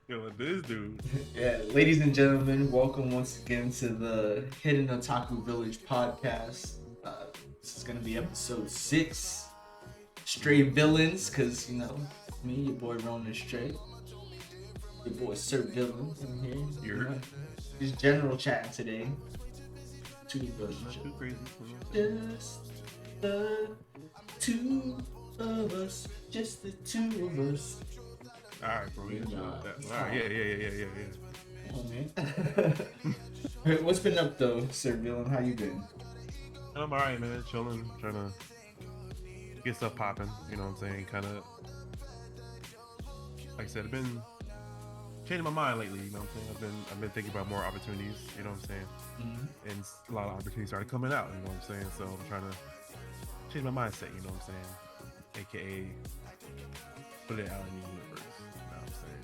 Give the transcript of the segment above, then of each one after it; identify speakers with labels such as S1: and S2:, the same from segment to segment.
S1: Yo, this dude.
S2: Yeah, ladies and gentlemen, welcome once again to the Hidden Otaku Village podcast. This is gonna be episode 6, Stray Villains, cause me, your boy Ronan Stray, your boy Sir Villains in here. Just general chatting today. Two of us, just the two of us, just the two of us.
S1: Alright, bro. Yeah.
S2: Oh, man. What's been up though, Sir Villain? How you been?
S1: I'm alright, man. Chilling, trying to get stuff popping. You know what I'm saying? Kind of, like I said, I've been changing my mind lately. You know what I'm saying? I've been thinking about more opportunities. You know what I'm saying?
S2: Mm-hmm.
S1: And a lot of opportunities started coming out. You know what I'm saying? So I'm trying to change my mindset. You know what I'm saying? AKA put it out in the universe. You know what I'm saying?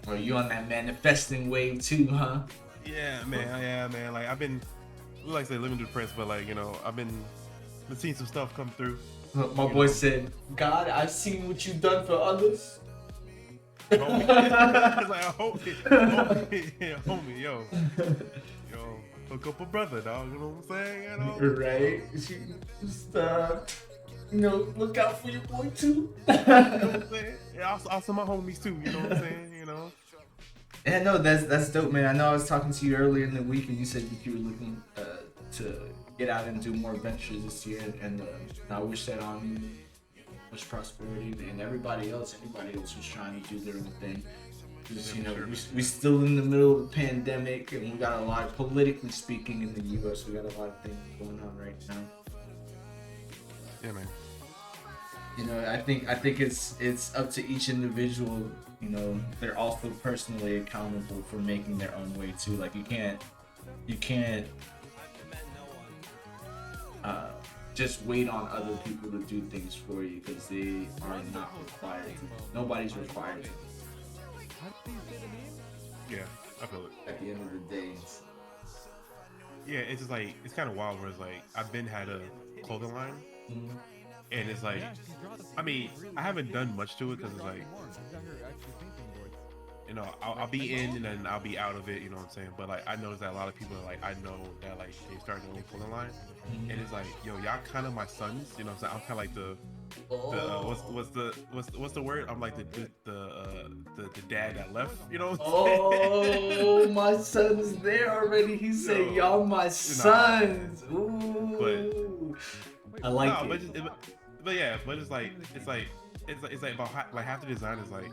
S1: So.
S2: Oh, you on that manifesting wave too, huh?
S1: Yeah, man. Like I've been, like I said, living depressed, but like I've been seeing some stuff come through.
S2: My boy said, "God, I've seen what you've done for others."
S1: Homie, it's like homie, yo, hook up a brother, dog. You know what I'm saying?
S2: Right? Just look out for your boy too.
S1: You know what I'm saying? Yeah, also my homies too. You know what I'm saying?
S2: Yeah, no, that's dope, man. I know I was talking to you earlier in the week, and you said that you were looking to get out and do more adventures this year, and I wish that on you much prosperity, and anybody else who's trying to do their own thing. Because we still in the middle of the pandemic, and we got a lot, politically speaking, in the U.S. We got a lot of things going on right now.
S1: Yeah, man.
S2: I think it's up to each individual. They're also personally accountable for making their own way too. Like you can't just wait on other people to do things for you, because they are not required to. Nobody's required to.
S1: Yeah, I feel it.
S2: At the end of the day.
S1: Yeah, it's just like, it's kind of wild where it's like, I've been had a clothing line.
S2: Mm-hmm.
S1: And it's like, I mean, I haven't done much to it because it's like, I'll be in and then I'll be out of it, you know what I'm saying? But like, I noticed that a lot of people are like, I know that like they started their own clothing line, and it's like, yo, y'all kind of my sons, you know what I'm saying? I'm kind of like the what's the word? I'm like the dad that left, you know what I'm saying?
S2: Oh, my son's there already. He said, "Y'all my sons." Ooh.
S1: But
S2: I like it.
S1: But it's like about like half the design is like,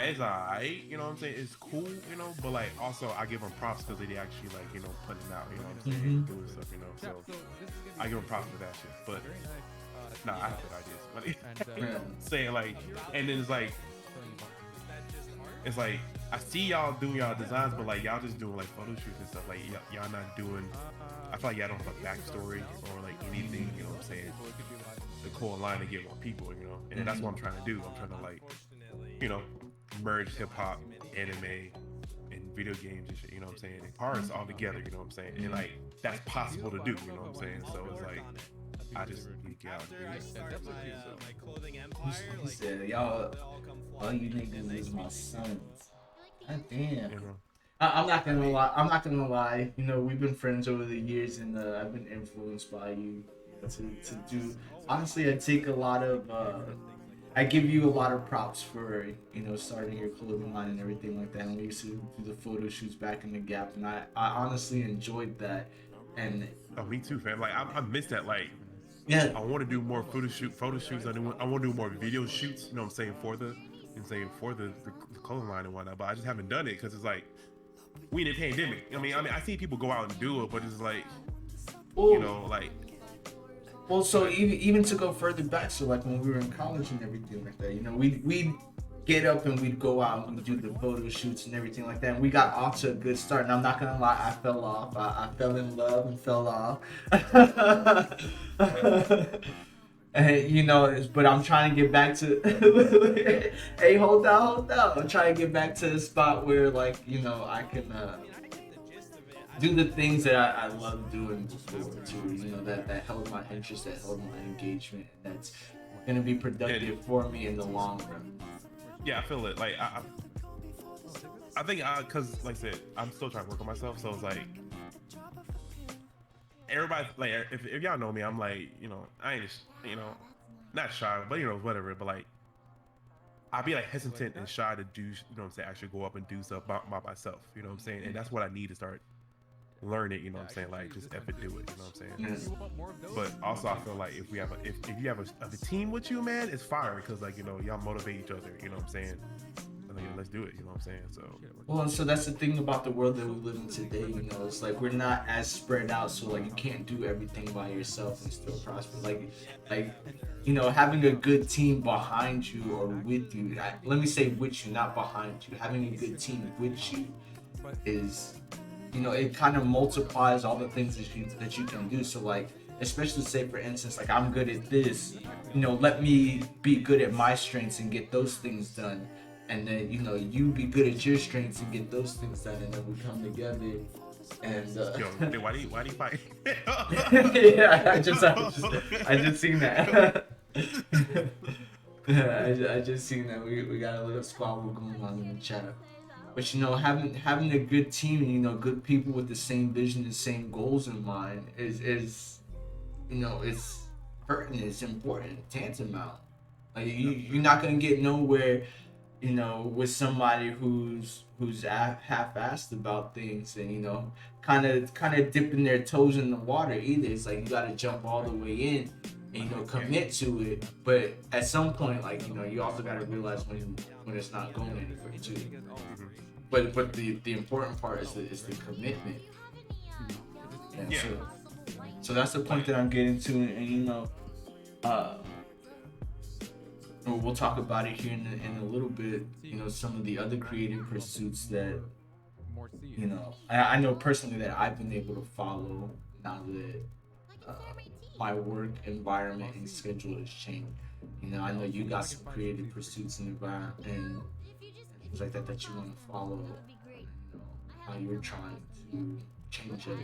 S1: it's alright, you know what I'm saying? It's cool, but like also I give them props because they actually like putting it out, you know what I'm saying, doing stuff, so I give them props for that shit. But I have good ideas, but saying like, and then it's like I see y'all doing y'all designs, but like y'all just doing like photo shoots and stuff. Like y'all not doing. I feel like y'all don't have a backstory or like anything. You know what I'm saying? The core line to get more people. And that's what I'm trying to do. I'm trying to like, merge hip hop, anime, and video games and shit. You know what I'm saying? And parts all together. You know what I'm saying? And like that's possible to do. You know what I'm saying? So it's like I just need to get out and do it.
S2: He said, "Y'all, all you niggas is my sons." God damn. I'm not gonna lie. We've been friends over the years, and I've been influenced by you to do. Honestly, I give you a lot of props for starting your clothing line and everything like that. And we used to do the photo shoots back in the Gap, and I honestly enjoyed that. And
S1: me too, fam. Like I miss that. Like,
S2: yeah,
S1: I want to do more photo shoots. I want to do more video shoots. You know what I'm saying, for the clothing line and whatnot. But I just haven't done it because it's like we in a pandemic. I mean, I see people go out and do it, but it's like,
S2: Well, so even to go further back, so like when we were in college and everything like that, we'd get up and we'd go out and we'd do the photo shoots and everything like that. And we got off to a good start. And I'm not gonna lie, I fell off. I fell in love and fell off. And, but I'm trying to get back to. Hey, hold down. I'm trying to get back to the spot where, like, I can do the things that I love doing before too. That held my interest, that held my engagement, and that's gonna be productive for me in the long run.
S1: Yeah, I feel it. Like I think cause like I said, I'm still trying to work on myself. So it's like everybody, like if y'all know me, I'm like, I ain't just, not shy, but whatever. But like I'd be like hesitant and shy to do, what I'm saying, actually go up and do stuff by myself. You know what I'm saying? And that's what I need to start learn it, you know what I'm saying? Like just effort do it, you know what I'm saying? But also I feel like if you have a team with you, man, it's fire because like, y'all motivate each other, you know what I'm saying? And like, let's do it, you know what I'm saying? So
S2: well, so that's the thing about the world that we live in today, it's like we're not as spread out, so like you can't do everything by yourself and still prosper. Like having a good team behind you or with you, let me say with you, not behind you. Having a good team with you is, it kind of multiplies all the things that you can do. So like, especially say for instance, like I'm good at this, let me be good at my strengths and get those things done. And then, you be good at your strengths and get those things done, and then we come together. And
S1: yo, why do you fight?
S2: yeah, I just seen that. I just seen that. We got a little squabble going on in the chat. But having a good team and good people with the same vision and same goals in mind is it's pertinent, it's important, tantamount. Like you're not gonna get nowhere, with somebody who's half-assed about things and kind of dipping their toes in the water either. It's like you gotta jump all the way in and commit to it. But at some point, like you also gotta realize when it's not going anywhere too. But the important part is the commitment. Yeah. So that's the point that I'm getting to, and we'll talk about it here in a little bit. Some of the other creative pursuits that I know personally that I've been able to follow now that my work environment and schedule has changed. I know you got some creative pursuits and environment and things like that you want to follow. How you're trying to change your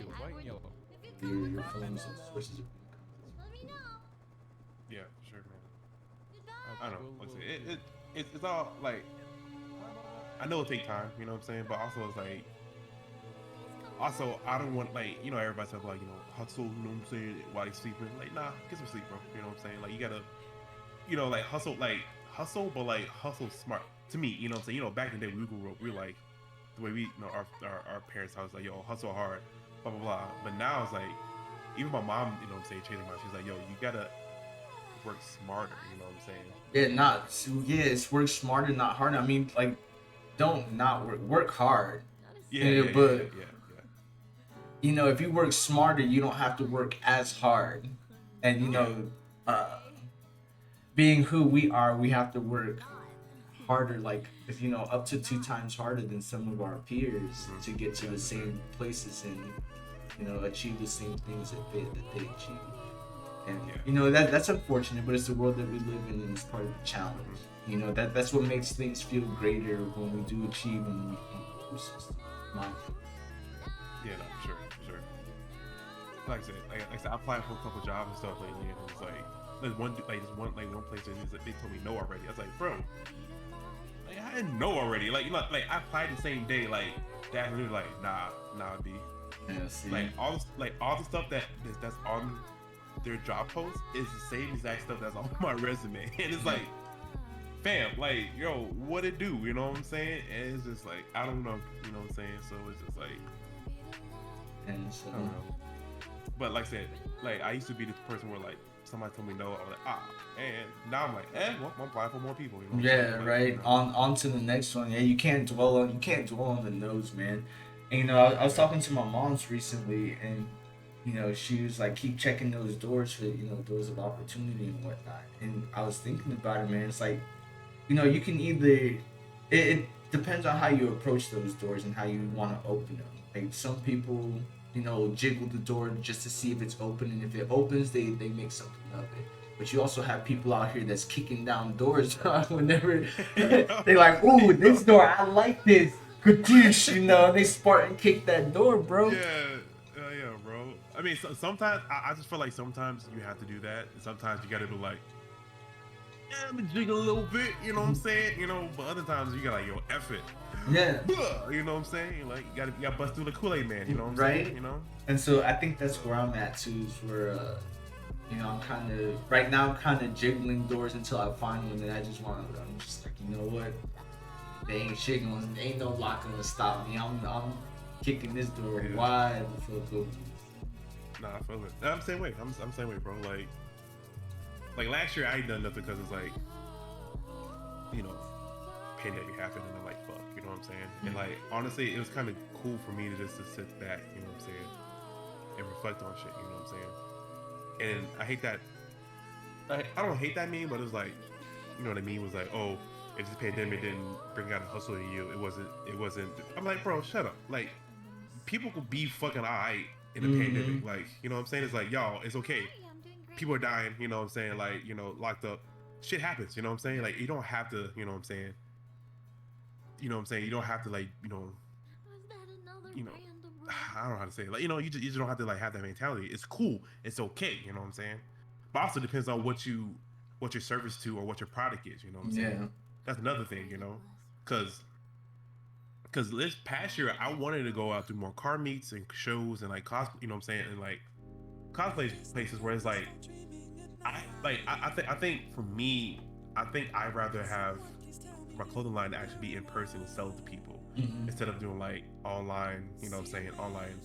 S2: films and sources of income.
S1: Yeah, sure, man. I don't know. Like I said, it's all like I know it take time, you know what I'm saying, but also it's like I don't want like everybody's talking like hustle, you know what I'm saying, while they sleeping. Like nah, get some sleep, bro. You know what I'm saying? Like you gotta like hustle, but like hustle smart. To me, you know what I'm saying? Back in the day we grew up, we were like the way we our parents was like, yo, hustle hard, blah blah blah. But now it's like even my mom, you know what I'm saying, changed my mind. She's like, yo, you gotta work smarter, you know what I'm saying?
S2: It's work smarter, not harder. I mean, like, don't not work hard.
S1: But
S2: if you work smarter, you don't have to work as hard. And being who we are, we have to work harder, like if up to 2 times harder than some of our peers to get to the same places and achieve the same things that they achieve. And that's unfortunate, but it's the world that we live in, and it's part of the challenge. That's what makes things feel greater when we do achieve and we do something.
S1: Yeah, no, sure. Like I said, I applied for a couple jobs and stuff lately, and it's like there's one place that they told me no already. I was like, bro, like, I didn't know already. Like I applied the same day, like that, and they're like, nah, B.
S2: Yeah, see.
S1: Like all the stuff that's on their job post is the same exact stuff that's on my resume, and it's like, fam, like, yo, what it do? You know what I'm saying? And it's just like, I don't know, you know what I'm saying? So it's just like,
S2: and so,
S1: I don't know. But like I said, like I used to be this person where like somebody told me no, I was like, and now I'm like, well, I'm applying for more people. You know
S2: yeah,
S1: like,
S2: right. On to the next one. Yeah, you can't dwell on the no's, man. And I was talking to my mom's recently, and she was like, keep checking those doors for doors of opportunity and whatnot. And I was thinking about it, man. It's like, you can either it depends on how you approach those doors and how you want to open them. Like some people, jiggle the door just to see if it's open, and if it opens, they make something of it. But you also have people out here that's kicking down doors whenever they're like, ooh, this door, I like this. Kadoosh, they Spartan kick that door, bro.
S1: Yeah, bro. I mean, sometimes I just feel like sometimes you have to do that, and sometimes you got to be like, I'm gonna jiggle a little bit, you know what I'm saying? You know, but other times you got like, yo, F it.
S2: Yeah.
S1: You know what I'm saying? Like you gotta bust through the Kool-Aid man, you know what I'm
S2: Right.
S1: saying? You know?
S2: And so I think that's where I'm at too, is where you know, I'm kind of right now. I'm kind of jiggling doors until I find one that I just want to. I'm just like, you know what? They ain't shit gonna, ain't no lock gonna stop me. I'm kicking this door wide the fuck open.
S1: Nah, I feel it. I'm the same way. I'm the same way, bro. Like last year I ain't done nothing because it's like, you know, pandemic happened and I'm like, fuck, you know what I'm saying? And like honestly, it was kind of cool for me to just to sit back, you know what I'm saying, and reflect on shit, you know what I'm saying? And I hate that. I don't hate that meme, but it was like, you know what I mean? It was like, oh, if this pandemic didn't bring out a hustle in you, it wasn't. I'm like, bro, shut up. Like, people could be fucking alright in a pandemic. Like, you know what I'm saying? It's like, y'all, it's okay. People are dying, you know what I'm saying? Like, you know, locked up. Shit happens, you know what I'm saying? Like, you don't have to, you know what I'm saying? You know what I'm saying? You don't have to like, you know, I don't know how to say it. Like, you know, you just don't have to like have that mentality. It's cool. It's okay, you know what I'm saying? But also depends on what your service to or what your product is, you know what I'm saying?
S2: Yeah.
S1: That's another thing, you know? Cause this past year I wanted to go out to more car meets and shows and like cosplay, you know what I'm saying? And like cosplay places where it's like I think for me, I think I'd rather have my clothing line to actually be in person and sell it to people instead of doing like online, you know what I'm saying, online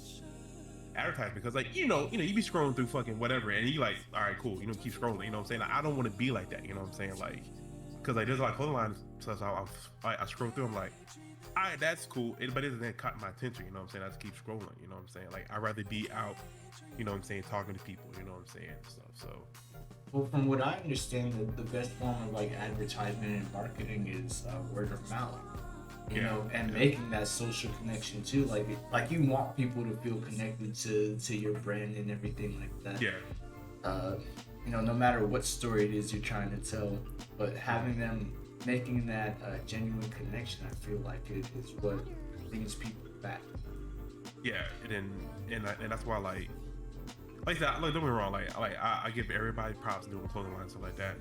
S1: advertisement. Because like, you be scrolling through fucking whatever and you like, all right, cool, keep scrolling, you know what I'm saying? Like, I don't want to be like that, you know what I'm saying? Like, because like there's a lot of clothing lines, so I scroll through, I'm like, all right, that's cool, but it doesn't caught my attention, you know what I'm saying? I just keep scrolling, you know what I'm saying? Like, I'd rather be out, you know what I'm saying, talking to people, you know what I'm saying, and stuff. So
S2: well, from what I understand, the best form of like advertisement and marketing is word of mouth. You know, and making that social connection too. Like you want people to feel connected to your brand and everything like that.
S1: Yeah.
S2: You know, no matter what story it is you're trying to tell, but having them making that genuine connection, I feel like it is what brings people back.
S1: Yeah, and that's why like I said, like, don't get me wrong, like I give everybody props doing clothing line and stuff like that.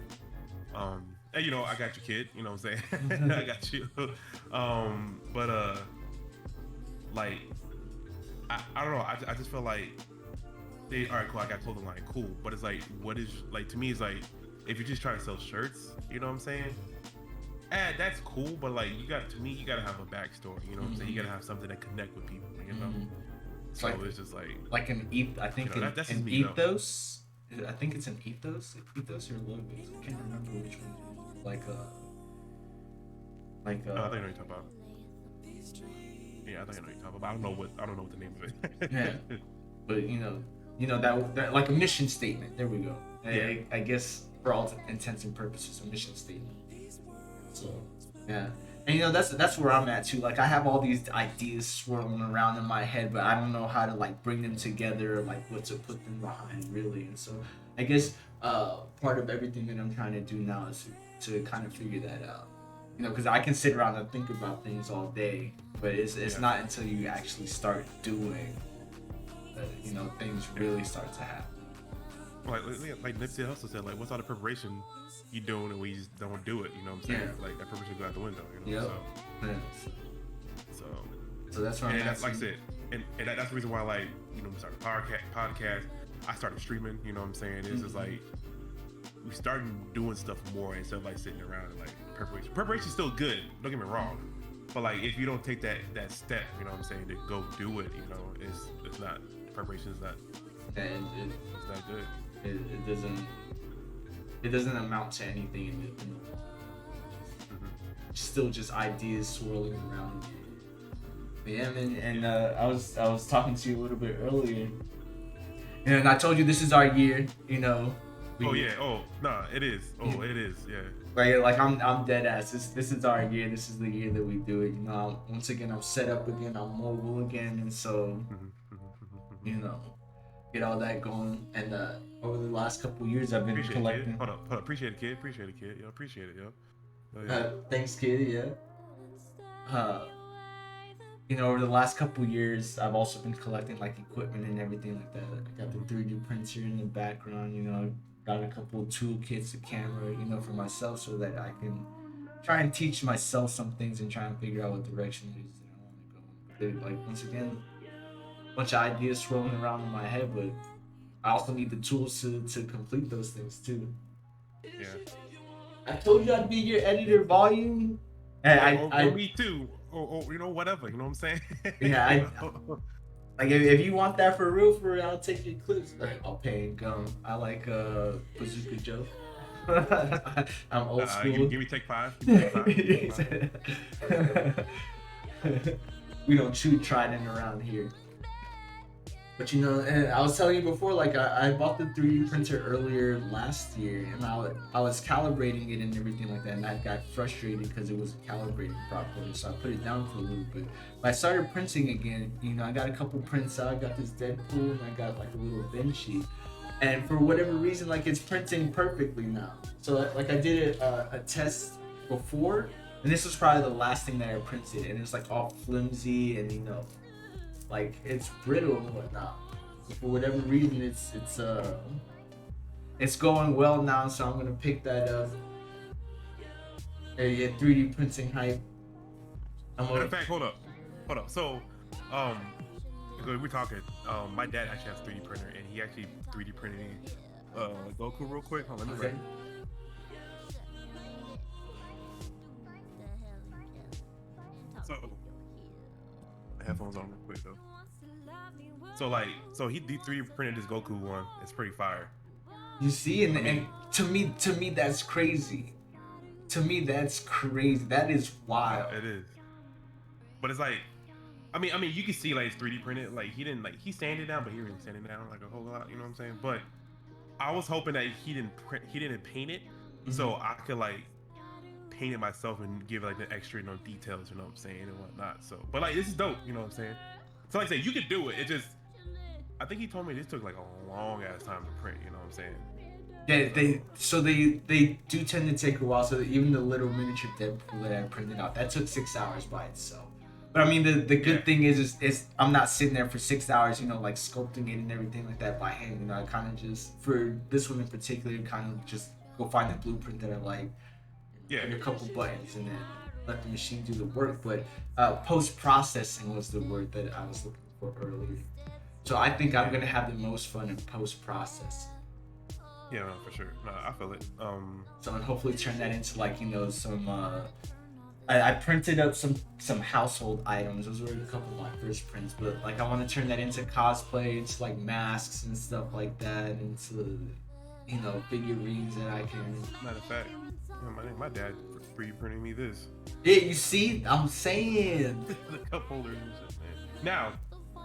S1: And I got your kid, you know what I'm saying? I got you. But like I don't know, I just feel like all right, cool, I got clothing line, cool. But it's like, what is, like, to me, it's like, if you're just trying to sell shirts, you know what I'm saying? That's cool, but like, you gotta have a backstory, you know what I'm saying? You gotta have something that connect with people, you know? So like, it's just like
S2: an I think
S1: that's
S2: an
S1: me,
S2: ethos. I think it's an ethos or logos. I can't remember which one it is.
S1: I think I know what you're talking about. Yeah, I think I know what you're talking about. I don't know what the name of it.
S2: Yeah, but you know that like a mission statement. There we go.
S1: Yeah.
S2: I guess for all intents and purposes, a mission statement. So yeah, and that's where I'm at too. Like, I have all these ideas swirling around in my head, but I don't know how to like bring them together, like what to put them behind really. And so I guess part of everything that I'm trying to do now is to kind of figure that out. You know, because I can sit around and think about things all day, but it's not until you actually start doing that, things really start to happen.
S1: Like Nipsey Hussle said, like, what's all the preparation you doing and we just don't do it, you know what I'm saying?
S2: Yeah.
S1: Like, that preparation go out the window, you know?
S2: Yep.
S1: So
S2: that's why
S1: that's like I said, and that's the reason why, like, we started podcast, I started streaming, you know what I'm saying? It's just like, we started doing stuff more instead of like sitting around and like preparation's still good, don't get me wrong, but like, if you don't take that step, you know what I'm saying, to go do it, it's not, preparation is not, it's not good.
S2: It doesn't amount to anything in still just ideas swirling around. But yeah, man, and I was talking to you a little bit earlier, and I told you this is our year,
S1: it is. It is, yeah.
S2: Like I'm dead ass. This is our year. This is the year that we do it. Once again, I'm set up again. I'm mobile again, and so get all that going. And over the last couple years, I've been collecting.
S1: Hold up. Appreciate it, kid. Yo, appreciate it, yo. Oh,
S2: yeah. Thanks, kid. Yeah. Over the last couple years, I've also been collecting like equipment and everything like that. I got the 3D printer in the background. got a couple toolkits, a camera, for myself, so that I can try and teach myself some things and try and figure out what direction it is that I want to go in. But like once again, a bunch of ideas swirling around in my head, but I also need the tools to complete those things too.
S1: Yeah.
S2: I told you I'd be your editor, volume. And
S1: or me too. Or whatever. You know what I'm saying?
S2: Yeah, like if you want that for real, I'll take your clips. I'll pay in gum. I like Bazooka Joe. I'm old school.
S1: Give me take five. Take five.
S2: We don't chew trident around here. But and I was telling you before, like I bought the 3D printer earlier last year, and I was calibrating it and everything like that, and I got frustrated because it wasn't calibrated properly, so I put it down for a little bit. But I started printing again. I got a couple prints out. I got this Deadpool, and I got like a little bin sheet, and for whatever reason, like it's printing perfectly now. So like I did a test before, and this was probably the last thing that I printed, and it was like all flimsy and like it's brittle and whatnot. For whatever reason, it's going well now, so I'm gonna pick that up. Yeah, 3D printing hype.
S1: In fact, hold up. So, because we're talking, my dad actually has a 3D printer, and he actually 3D printed Goku real quick. Hold on, let me write. So, the headphones on real quick though. So he 3D printed this Goku one. It's pretty fire.
S2: You see, and to me that's crazy. To me that's crazy. That is wild.
S1: Yeah, it is. But it's like, I mean, you can see like it's 3D printed. Like he didn't he sanded down, but he really sanded down like a whole lot. You know what I'm saying? But I was hoping that he didn't paint it, so I could like paint it myself and give like the extra details. You know what I'm saying, and whatnot. So, but like this is dope. You know what I'm saying? So like I say, you could do it. It just, I think he told me this took like a long ass time to print. You know what I'm saying?
S2: Yeah, they do tend to take a while. So even the little miniature Deadpool that I printed out, that took 6 hours by itself. But I mean, the good thing is I'm not sitting there for 6 hours, like sculpting it and everything like that by hand. I kind of just, for this one in particular, kind of just go find the blueprint that I like.
S1: Yeah.
S2: A couple buttons and then let the machine do the work. But post-processing was the word that I was looking for earlier. So I think I'm gonna have the most fun in post-processing.
S1: Yeah, no, for sure. No, I feel it.
S2: So and hopefully turn that into like some. I printed up some household items. Those were a couple of my first prints, but like I want to turn that into cosplay, into like masks and stuff like that, into figurines that I can.
S1: Matter of fact, my dad 3D printing me this.
S2: Yeah, you see, I'm saying.
S1: The cup holders and shit, man. Now,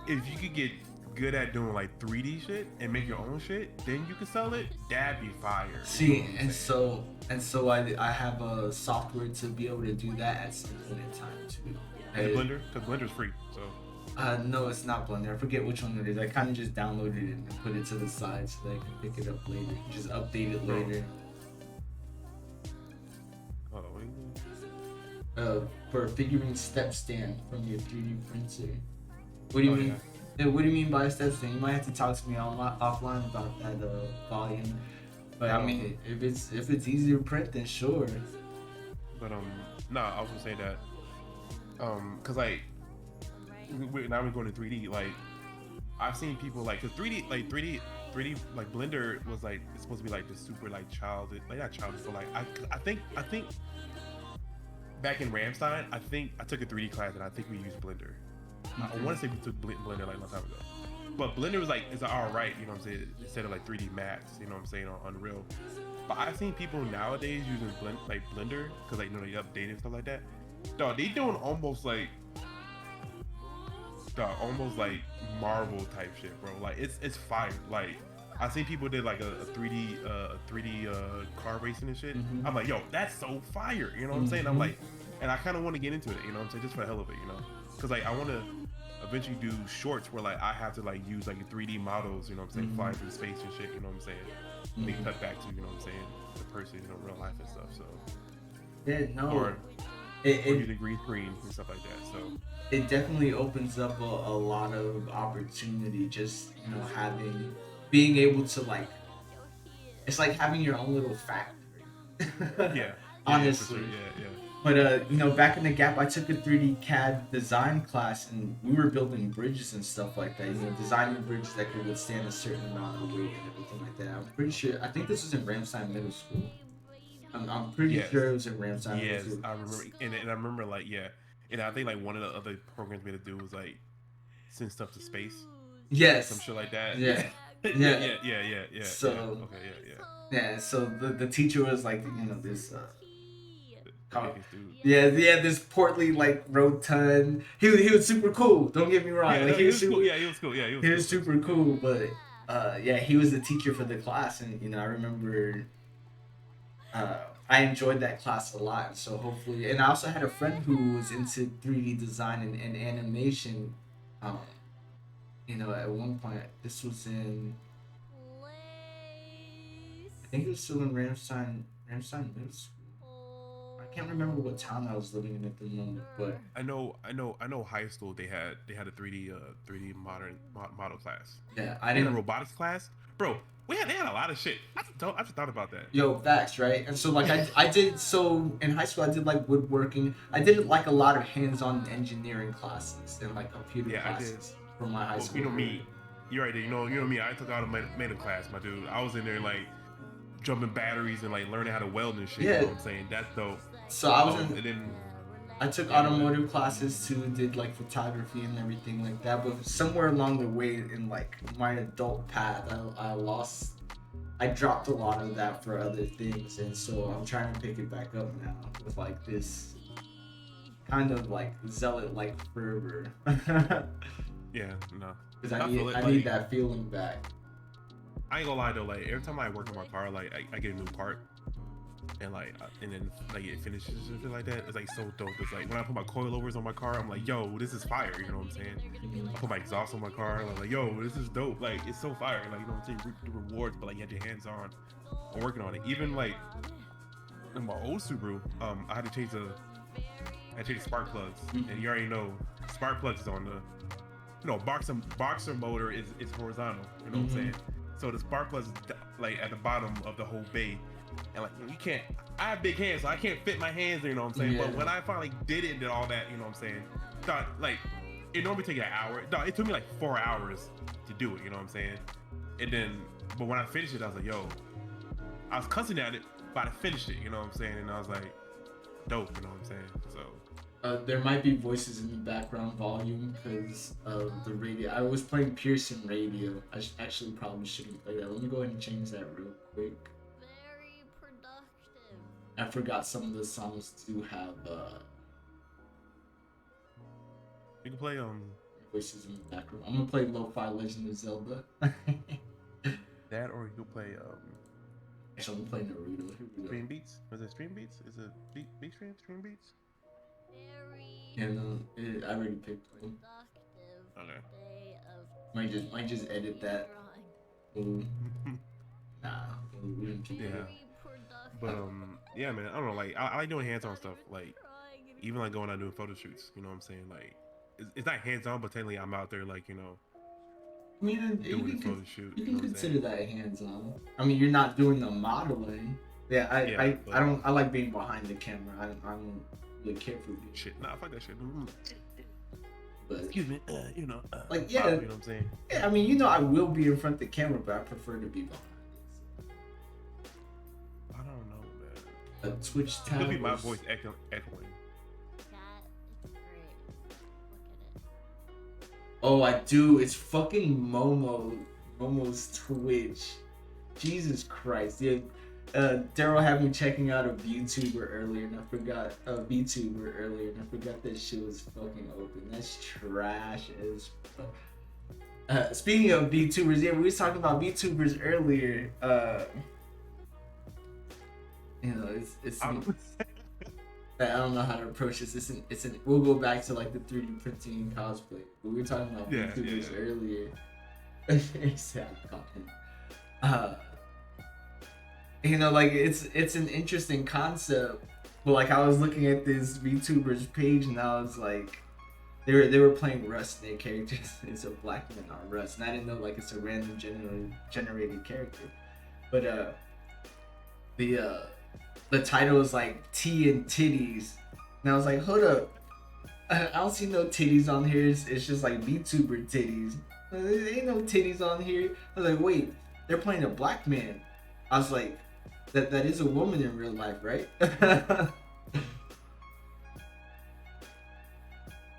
S1: if you could get good at doing like 3D shit and make your own shit, then you can sell it. That'd be fire.
S2: See, and so I have a software to be able to do that at some point in time too.
S1: And Blender, because Blender's free, so.
S2: No, it's not Blender. I forget which one it is. I kind of just downloaded it and put it to the side so that I can pick it up later. Just update it later.
S1: Oh, what are you doing?
S2: For a figurine step stand from your 3D printer. What do you mean?
S1: Yeah.
S2: What do you mean by a step stand? You might have to talk to me offline about that volume. But I mean, if it's easy to print, then sure.
S1: But no, I was gonna say that, cause like, now we're going to 3D. Like, I've seen people like, cause 3D like Blender was like, it's supposed to be like the super like childish, like not childish, but like I think back in Ramstein, I think I took a 3D class and I think we used Blender. I want to say we took Blender like a long time ago, but Blender was like, it's alright, you know what I'm saying, instead of like 3D Max, you know what I'm saying, on Unreal. But I've seen people nowadays using Blender, cause like they update and stuff like that. Dog, they doing almost like Marvel type shit, bro. Like it's fire. Like I seen people did like a 3D car racing and shit.
S2: Mm-hmm.
S1: I'm like, yo, that's so fire. You know what I'm saying? I'm like, and I kind of want to get into it. You know what I'm saying? Just for the hell of it, because like I want to eventually do shorts where like I have to like use like 3D models. You know what I'm saying? Fly through space and shit. You know what I'm saying? And they cut back to what I'm saying, the person, real life and stuff. So
S2: yeah, no.
S1: Or using green screen and stuff like that. So
S2: it definitely opens up a lot of opportunity. Just being able to like, it's like having your own little factory.
S1: Yeah.
S2: Honestly.
S1: Yeah.
S2: But back in the gap, I took a 3D CAD design class, and we were building bridges and stuff like that. Designing bridges that could withstand a certain amount of weight and everything like that. I'm pretty sure. I think this was in Ramstein Middle School. I'm pretty
S1: Yes.
S2: sure it was in Ramstein
S1: Yes,
S2: Middle School.
S1: I remember, and I remember like and I think like one of the other programs we had to do was like send stuff to space,
S2: Yes.
S1: some shit like that.
S2: Yeah.
S1: Yeah.
S2: So
S1: Okay,
S2: yeah. So the teacher was like, this.
S1: biggest dude.
S2: Yeah, this portly, like, rotund. He was super cool. Don't get me wrong.
S1: Yeah,
S2: like,
S1: he was cool. Yeah, he was cool.
S2: He was super cool, but he was the teacher for the class, and I remember I enjoyed that class a lot. So hopefully, and I also had a friend who was into 3D design and animation. At one point, this was in, I think it was still in Ramstein Middle School. I can't remember what town I was living in at the moment, but
S1: I know. High school they had a 3D model class.
S2: yeah,
S1: I didn't a robotics class, bro. They had a lot of shit. I just thought about that.
S2: Yo, facts, right? And so like I did, so in high school I did like woodworking. I did like a lot of hands-on engineering classes and like computer classes from my high school.
S1: You know me, you're right there. You know me. I took out a maintenance class, my dude. I was in there like jumping batteries and like learning how to weld and shit.
S2: Yeah.
S1: You know what I'm saying? That's dope.
S2: So I took automotive classes too, did like photography and everything like that, but somewhere along the way in like my adult path, I dropped a lot of that for other things, and so I'm trying to pick it back up now with like this kind of like zealot like fervor.
S1: Yeah, no.
S2: Because I need that feeling back.
S1: I ain't gonna lie though, like every time I work on my car, like I get a new part, and then like it finishes and shit like that. It's like so dope. It's like when I put my coilovers on my car, I'm like, yo, this is fire. You know what I'm saying? I put my exhaust on my car, I'm like, yo, this is dope. Like it's so fire. Like you know what I'm saying? You reap the rewards, but like you had your hands on working on it. Even like in my old Subaru, I had to change the spark plugs, and you already know spark plugs is on the boxer motor is horizontal. You know what I'm saying? So the spark plugs is like at the bottom of the whole bay, and like you can't. I have big hands, so I can't fit my hands there. You know what I'm saying? Yeah. But when I finally did it and did all that, you know what I'm saying? Thought like it normally take an hour. It took me like 4 hours to do it. You know what I'm saying? And then, but when I finished it, I was like, yo, I was cussing at it, but I finished it. You know what I'm saying? And I was like, dope. You know what I'm saying? So.
S2: There might be voices in the background volume because of the radio. I was playing Pearson radio. I actually probably shouldn't play that. Let me go ahead and change that real quick.
S3: Very productive.
S2: I forgot some of the songs do have
S1: You can play
S2: voices in the background. I'm gonna play Lo-Fi Legend of Zelda.
S1: That, or you can play
S2: Actually, I'm playing Naruto.
S1: Stream Beats? Was it Stream Beats? Is it Beat Stream? Stream Beats?
S2: And I already picked one.
S1: Okay.
S2: Might just edit that. Nah, we didn't keep it.
S1: But yeah, man. I don't know. Like I like doing hands-on stuff. Like even like going out doing photo shoots. You know what I'm saying? Like it's not hands-on, but technically I'm out there like
S2: I mean,
S1: doing a photo shoot.
S2: You can consider that hands-on. I mean, you're not doing the modeling. Yeah, I like being behind the camera. I don't really care for it.
S1: Shit, nah, fuck that shit.
S2: But,
S1: excuse me,
S2: you know
S1: know what I'm saying?
S2: Yeah, I mean, I will be in front of the camera, but I prefer to be behind.
S1: I don't know, man.
S2: A Twitch tab.
S1: It'll be my voice echoing.
S3: That is great. Look at it.
S2: Oh, I do. It's fucking Momo's Twitch. Jesus Christ. Yeah. Daryl had me checking out a VTuber earlier, and I forgot that shit was fucking open. That's trash as fuck. Speaking of VTubers, yeah, we was talking about VTubers earlier. It's I don't know how to approach this. We'll go back to like the 3D printing and cosplay, but we were talking about VTubers earlier. Like it's an interesting concept, but like I was looking at this VTuber's page and I was like, they were playing Rust. Their characters it's a black man on Rust, and I didn't know like it's a random generated character, but the title is like tea and titties, and I was like, hold up, I don't see no titties on here. It's just like VTuber titties. There ain't no titties on here. I was like, wait, they're playing a black man. I was like, that is a woman in real life, right?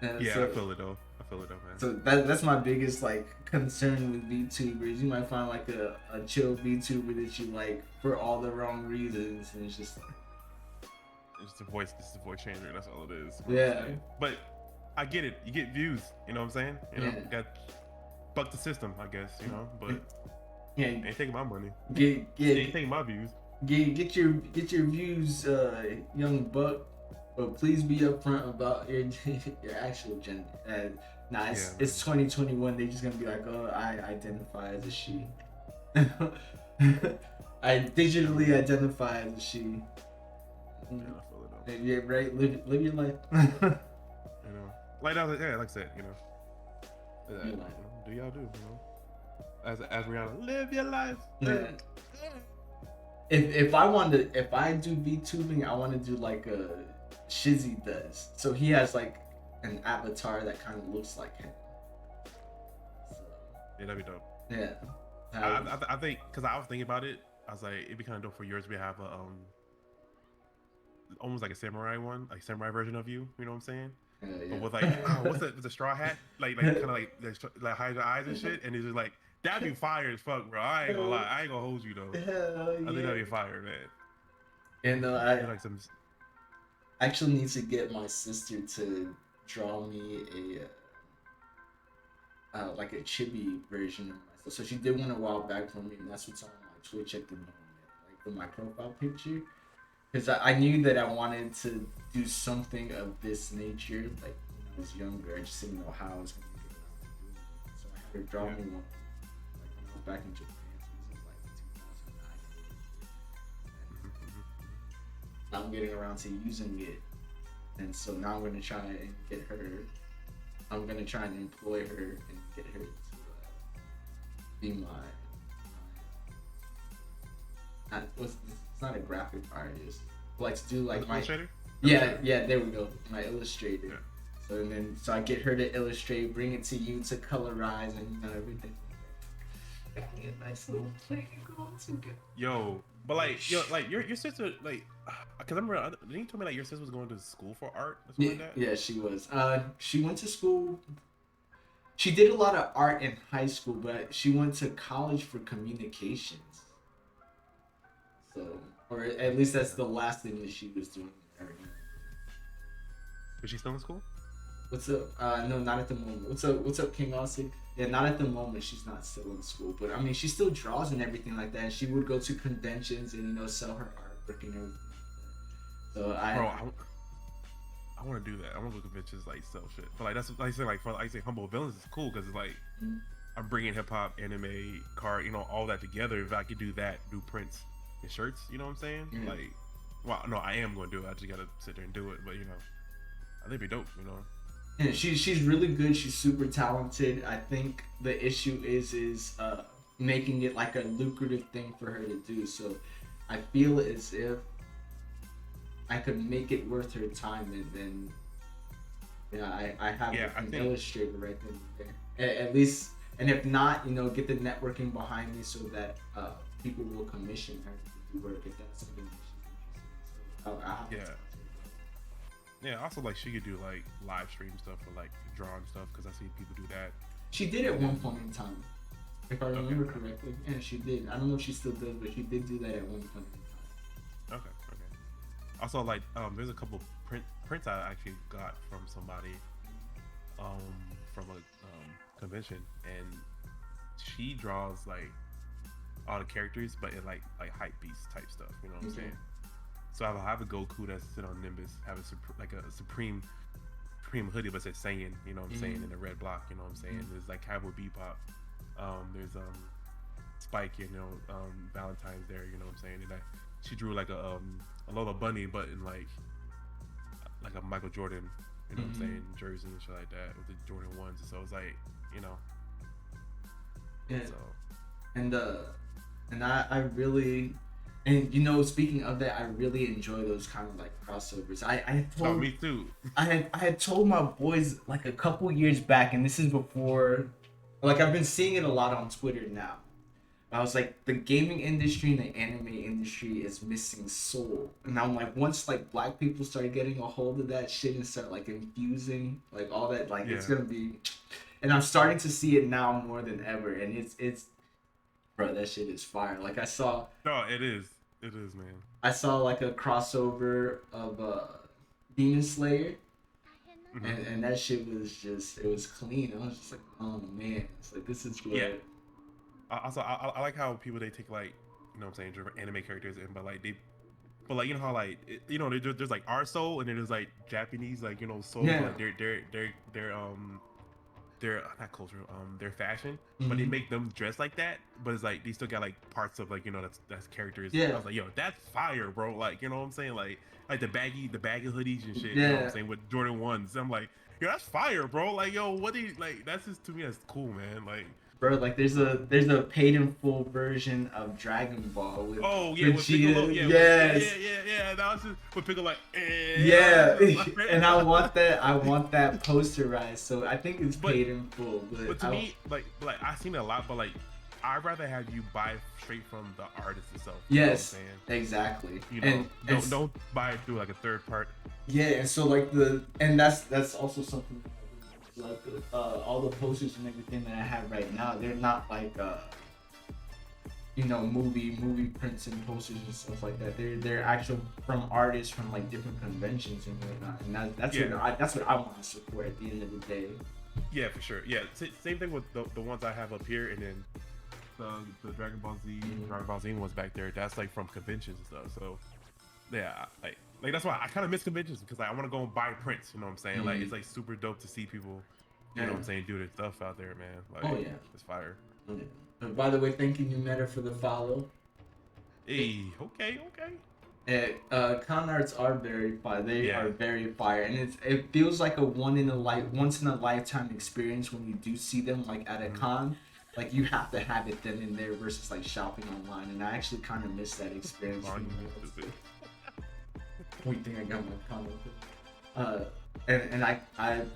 S1: Yeah,
S2: so,
S1: I feel it though, man.
S2: So that's my biggest like concern with VTubers. You might find like a chill VTuber that you like for all the wrong reasons, and it's just like,
S1: It's the voice changer. That's all it is.
S2: Yeah.
S1: But I get it. You get views. You know what I'm saying? You know,
S2: Yeah.
S1: got buck the system, I guess. You know, but
S2: yeah,
S1: ain't taking my money.
S2: get
S1: Ain't taking my views.
S2: get your views, young buck. But please be upfront about your actual gender. It's 2021. They're just gonna be like, oh, I identify as a she. I digitally identify as a she.
S1: Yeah, I feel it though.
S2: Yeah, right. Live your life.
S1: You know, like I said, you know, do y'all do? You know, as Rihanna, live your life.
S2: Yeah. If I do VTubing, I want to do like a Shizzy does. So he has like an avatar that kind of looks like him. So,
S1: Yeah, that'd be dope.
S2: yeah.
S1: I think because I was thinking about it, I was like, it'd be kind of dope for yours. We have a almost like a samurai one, like samurai version of you. You know what I'm saying?
S2: Yeah.
S1: But with like, what's the straw hat? Like kind of like hide your eyes and shit. And it's just like that'd be fire as fuck, bro. I ain't gonna lie. I ain't gonna hold you though.
S2: Hell yeah.
S1: I think that'd be fire, man.
S2: And
S1: Yeah, like some.
S2: actually need to get my sister to draw me a like a chibi version of myself. So she did one a while back for me, and that's what's on my Twitch at the moment, like for my profile picture. Because I knew that I wanted to do something of this nature, like when I was younger. I just didn't know how I was going to get around to doing it. So I had her draw me one, like when I was back in Japan. So this was like 2009. I'm getting around to using it, and so now I'm gonna try and get her. I'm gonna try and employ her and get her to be my. It's not a graphic artist. Like to do like my.
S1: Illustrator?
S2: Yeah, there we go. My illustrator.
S1: Yeah.
S2: So I get her to illustrate, bring it to you to colorize, and you know everything. I can get a nice little playground together.
S1: Yo, but like your sister, like, cause I remember didn't you tell me like your sister was going to school for art or something like that?
S2: Yeah, she was. She went to school. She did a lot of art in high school, but she went to college for communications. So, or at least that's the last thing that she was doing.
S1: Is she still in school?
S2: What's up? No, not at the moment. What's up, King Osik? Yeah, not at the moment. She's not still in school, but I mean, she still draws and everything like that. And she would go to conventions and sell her artwork and everything. So
S1: I want to do that. I want to go to conventions like sell shit. But like that's like I say like for like say Humble Villains is cool because it's like I'm bringing hip hop, anime, card, all that together. If I could do that, do prints and shirts, you know what I'm saying? Like, well, no, I am going to do it. I just gotta sit there and do it. But I think it'd be dope.
S2: Yeah, she's really good. She's super talented. I think the issue is making it like a lucrative thing for her to do. So I feel as if I could make it worth her time, and then I have an illustrator right then and there. At least, and if not, get the networking behind me so that people will commission her to do work if that's something that she's interested in. So I'll have to talk to her.
S1: Yeah, also like she could do like live stream stuff or like drawing stuff because I see people do that.
S2: She did at one point in time, if I remember correctly. Yeah, she did. I don't know if she still does, but she did do that at one point in time.
S1: Okay. Also, like, there's a couple prints I actually got from somebody, from a convention, and she draws like all the characters, but in like hype beast type stuff. You know what I'm saying? So I have a Goku that's sitting on Nimbus, have a Supreme hoodie, but it says Saiyan, you know what I'm saying, in the red block, you know what I'm saying. There's like Cowboy Bebop, there's Spike, Valentine's there, you know what I'm saying. And she drew like a Lola Bunny, but in like a Michael Jordan, you know what I'm saying, jersey and shit like that with the Jordan 1s. So it's like,
S2: Yeah.
S1: So.
S2: And I really. And speaking of that, I really enjoy those kind of like crossovers. I had
S1: Oh,
S2: told
S1: me too.
S2: I had told my boys like a couple years back, and this is before, like I've been seeing it a lot on Twitter now. I was like, the gaming industry and the anime industry is missing soul, and I'm like, once like black people start getting a hold of that shit and start like infusing like all that, like it's
S1: Yeah.
S2: gonna be, and I'm starting to see it now more than ever, and it's bro, that shit is fire. Like
S1: No, it is. It is, man.
S2: I saw like a crossover of Demon Slayer,
S1: Mhm.
S2: and that shit was just, it was clean. I was just like, oh man, it's like this is good.
S1: Yeah. Also, I like how people they take like, you know what I'm saying, different anime characters and but like you know how like there's like our soul and then there's like Japanese like soul,
S2: Yeah.
S1: like their not culture, their fashion, but they
S2: Mhm.
S1: make them dress like that, but it's like they still got like parts of like that's characters.
S2: Yeah.
S1: I was like, yo, that's fire, bro. Like what I'm saying, like the baggy hoodies and shit. You know what
S2: Yeah.
S1: I'm saying, with Jordan 1s. I'm like, yo, that's fire, bro. Like, yo, what do you like? That's just, to me, that's cool, man. Like,
S2: Bro, like there's a paid in full version of Dragon Ball with
S1: oh yeah, with Piccolo,
S2: Vegeta.
S1: yeah,
S2: Yes.
S1: yeah. That was just with Piccolo, like,
S2: Yeah,
S1: like,
S2: and I want that posterized. So I think it's
S1: But-
S2: paid in full.
S1: But to me, like I've seen it a lot, but like I'd rather have you buy straight from the artist itself. You know what I'm
S2: yes,
S1: saying?
S2: exactly.
S1: You know, don't buy it through like a third part.
S2: Yeah, and so like that's also something like all the posters and everything that I have right now. They're not like movie prints and posters and stuff like that. They're actual from artists from like different conventions and whatnot. And that's what I want to support at the end of the day.
S1: Yeah, for sure. Yeah, same thing with the ones I have up here, and then the Dragon Ball Z, Dragon Ball Z ones back there. That's like from conventions and stuff. So yeah, like that's why I kind of miss conventions, because like, I want to go and buy prints. You know what I'm saying? Like it's like super dope to see people. You know what I'm saying? Do their stuff out there, man. Like,
S2: Oh, yeah.
S1: it's fire.
S2: Yeah. And by the way, thank you, New Meta, for the follow.
S1: Hey, okay.
S2: And con arts are very fire. They
S1: Yeah.
S2: are very fire, and it feels like a once in a lifetime experience when you do see them like at a con. Like you have to have it then and there versus like shopping online, and I actually kind of miss that experience. We think I got my comment. And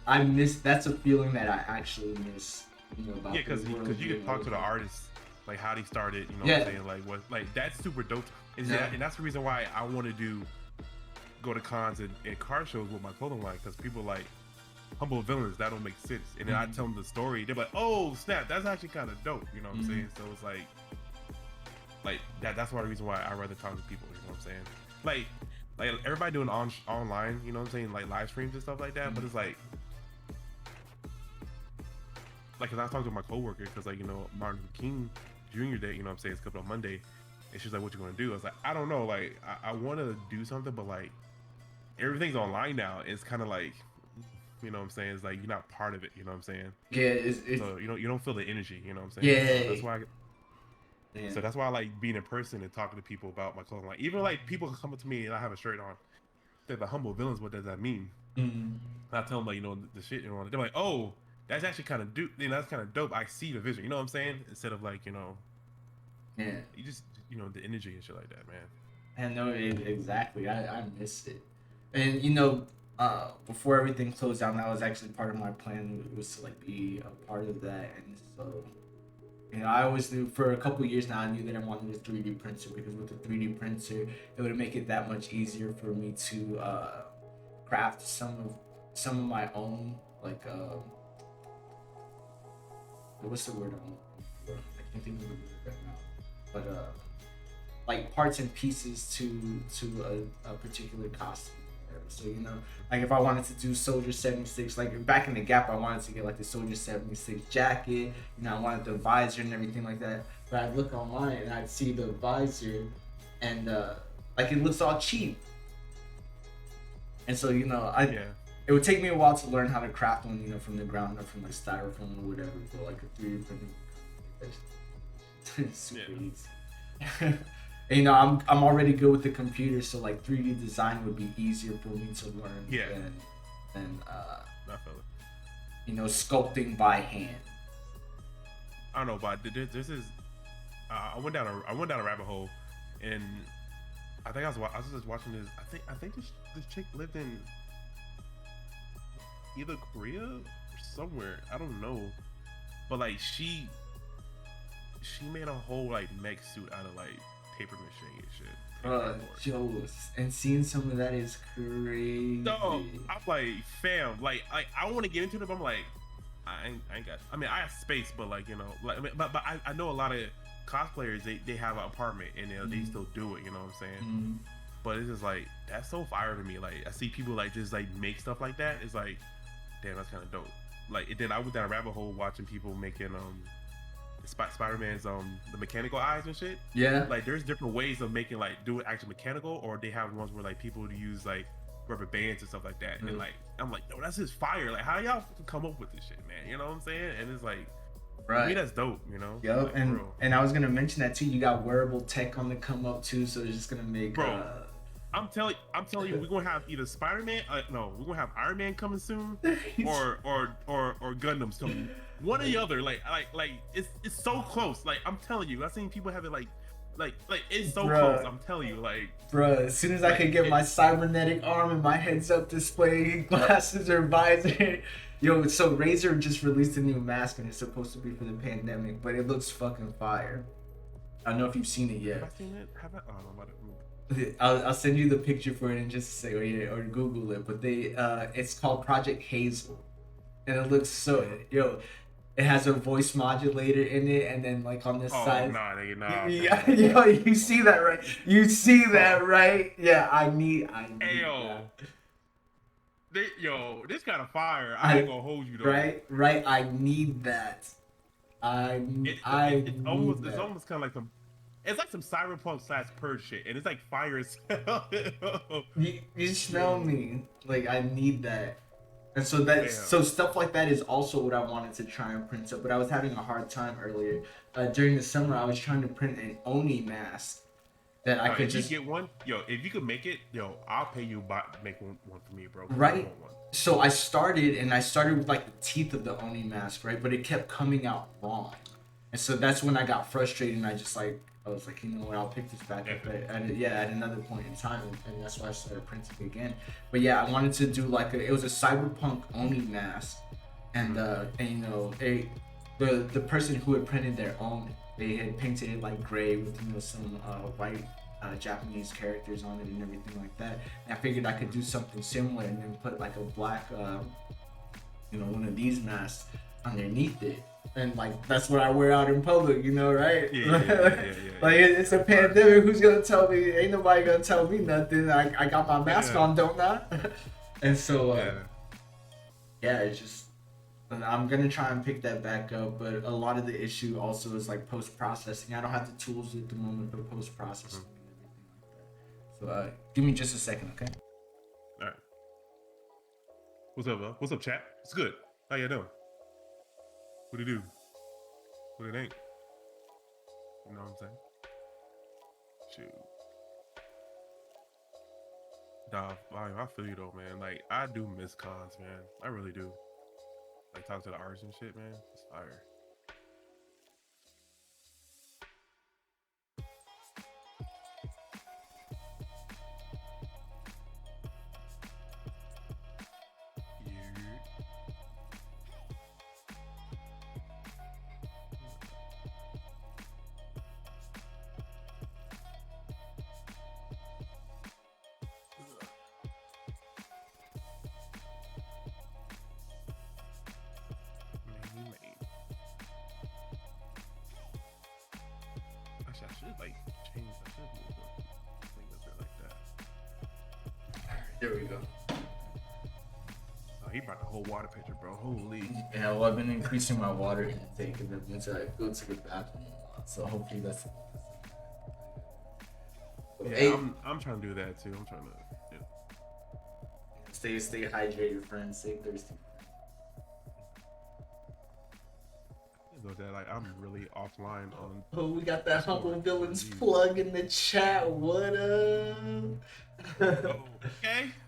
S2: I miss. That's a feeling that I actually miss. About
S1: Yeah, because
S2: the world
S1: you can
S2: being
S1: talk to the
S2: open.
S1: artists, like how they started. You know
S2: Yeah.
S1: what I'm saying? Like what, like that's super dope. And
S2: Yeah.
S1: and that's the reason why I want to go to cons and car shows with my clothing line, because people like humble villains, that don't make sense. And then I tell them the story, they're like, oh snap, that's actually kind of dope. You know what I'm saying? So it's like that's one reason why I rather talk to people. You know what I'm saying? Like everybody doing online. You know what I'm saying? Like live streams and stuff like that. But it's like, cause I was talking to my coworker, cause like Martin Luther King Jr. Day. You know what I'm saying? It's coming up Monday, and she's like, "What you gonna do?" I was like, "I don't know. Like I want to do something, but like everything's online now. It's kind of like." You know what I'm saying? It's like you're not part of it. You know what I'm saying?
S2: Yeah, it's
S1: So you don't feel the energy. You know what I'm saying?
S2: Yeah.
S1: So that's why. So that's why I like being in person and talking to people about my clothing. Like even like people come up to me and I have a shirt on. They're the humble villains. What does that mean? And I tell them like the shit. They're like, oh, that's actually kind of dope. That's kind of dope. I see the vision. You know what I'm saying? Instead of like
S2: yeah.
S1: you just the energy and shit like that, man.
S2: I know exactly. I missed it, and before everything closed down, that was actually part of my plan. It was to like be a part of that, and so I always knew for a couple of years now. I knew that I wanted a 3D printer, because with a 3D printer, it would make it that much easier for me to craft some of my own like what's the word I can't think of the word right now, but like parts and pieces to a particular costume. So like if I wanted to do Soldier 76, like back in the Gap, I wanted to get like the Soldier 76 jacket. I wanted the visor and everything like that. But I'd look online and I'd see the visor, and like it looks all cheap. And so it would take me a while to learn how to craft one, from the ground up, from like styrofoam or whatever. But like a 3D printing, it's super easy. And, I'm already good with the computer, so like 3D design would be easier for me to learn than
S1: I feel it.
S2: Sculpting by hand.
S1: I don't know, but this is I went down a rabbit hole, and I think I was just watching this. I think this chick lived in either Korea or somewhere. I don't know, but like she made a whole like mech suit out of like paper mache and shit.
S2: Joe, and seeing some of that is crazy.
S1: No, I'm like, fam, like I want to get into it, but I'm like, I ain't got. I mean, I have space, but like like, but I know a lot of cosplayers they have an apartment and they still do it. You know what I'm saying? But it's just like that's so fire to me. Like I see people like just like make stuff like that. It's like, damn, that's kind of dope. Like and then I went down a rabbit hole watching people making Spider-Man's the mechanical eyes and shit.
S2: Yeah.
S1: Like there's different ways of making like do it actually mechanical, or they have ones where like people use like rubber bands and stuff like that. And like I'm like, no, that's just fire. Like how y'all come up with this shit, man? You know what I'm saying? And it's like,
S2: right.
S1: I mean, that's dope, you know?
S2: Yep.
S1: Like,
S2: and I was gonna mention that too. You got wearable tech on the come up too, so it's just gonna make
S1: I'm telling you, we're gonna have either Spider-Man. No, we're gonna have Iron Man coming soon, or Gundam's coming. One or the other. Like it's so close. Like I'm telling you, I've seen people have it like it's so close. I'm telling you, like.
S2: Bruh, as soon as I could get my cybernetic arm and my heads-up display glasses or visor. Yo, so Razer just released a new mask and it's supposed to be for the pandemic, but it looks fucking fire. I don't know if you've seen it yet.
S1: Have I seen it? Have I? Oh, no, about it.
S2: I'll send you the picture for it in just a second, or Google it. But it's called Project Hazel, and it looks so it has a voice modulator in it, and then like on this side.
S1: Nah.
S2: Yeah, yo, you see that right? You see that right? Yeah, I need
S1: that. This kind of fire. I ain't gonna hold you though.
S2: Right. I need that.
S1: It's almost kind of like some. It's like some cyberpunk / purge shit, and it's like fire as hell.
S2: You smell me. Like I need that. And so stuff like that is also what I wanted to try and print up, but I was having a hard time earlier. During the summer, I was trying to print an Oni mask that I could just
S1: get one. If you could make it, I'll pay you make one for me, bro.
S2: Right. So I started with like the teeth of the Oni mask, right? But it kept coming out wrong, and so that's when I got frustrated, and I was like, you know what, I'll pick this back up at another point in time, and that's why I started printing again. But yeah, I wanted to do it was a cyberpunk Oni mask, and the person who had printed their own, they had painted it like gray with some white Japanese characters on it and everything like that. And I figured I could do something similar and then put like a black, one of these masks underneath it. And like that's what I wear out in public, right? Yeah. Like it's a pandemic. Who's gonna tell me? Ain't nobody gonna tell me nothing. I got my mask on, don't I? And so it's just I'm gonna try and pick that back up. But a lot of the issue also is like post processing. I don't have the tools at the moment for post processing and everything like that. So give me just a second, okay?
S1: All right. What's up, What's up, chat? It's good. How you doing? What it do? What it ain't? You know what I'm saying? Shoot. Nah, I feel you though, man. Like, I do miss cons, man. I really do. Like, talk to the artists and shit, man. It's fire. I should like change. I should move the thing up there like that.
S2: There we go.
S1: Oh, he brought the whole water pitcher, bro. Holy.
S2: Yeah, well, I've been increasing my water intake and then once I go to the bathroom a lot, so hopefully that's.
S1: Yeah,
S2: hey,
S1: I'm trying to do that too. I'm trying to.
S2: Stay hydrated, friends. Stay thirsty.
S1: That like I'm really offline on.
S2: Oh, we got that Humble Villns plug in the chat. What up?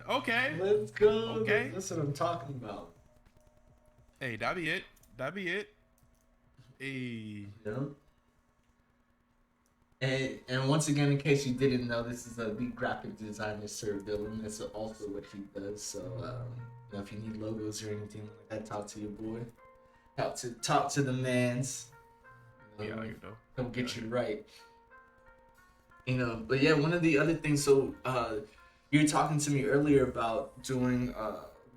S1: Okay.
S2: Let's go.
S1: Okay.
S2: That's what I'm talking about.
S1: Hey, that'd be it. Hey.
S2: Yeah. And once again, in case you didn't know, this is the graphic designer Sir Villain. That's also what he does. So you know, if you need logos or anything like that, talk to your boy. Talk to the man's. You know,
S1: Yeah, you know.
S2: he'll get you right. You know, but yeah, one of the other things. So you were talking to me earlier about doing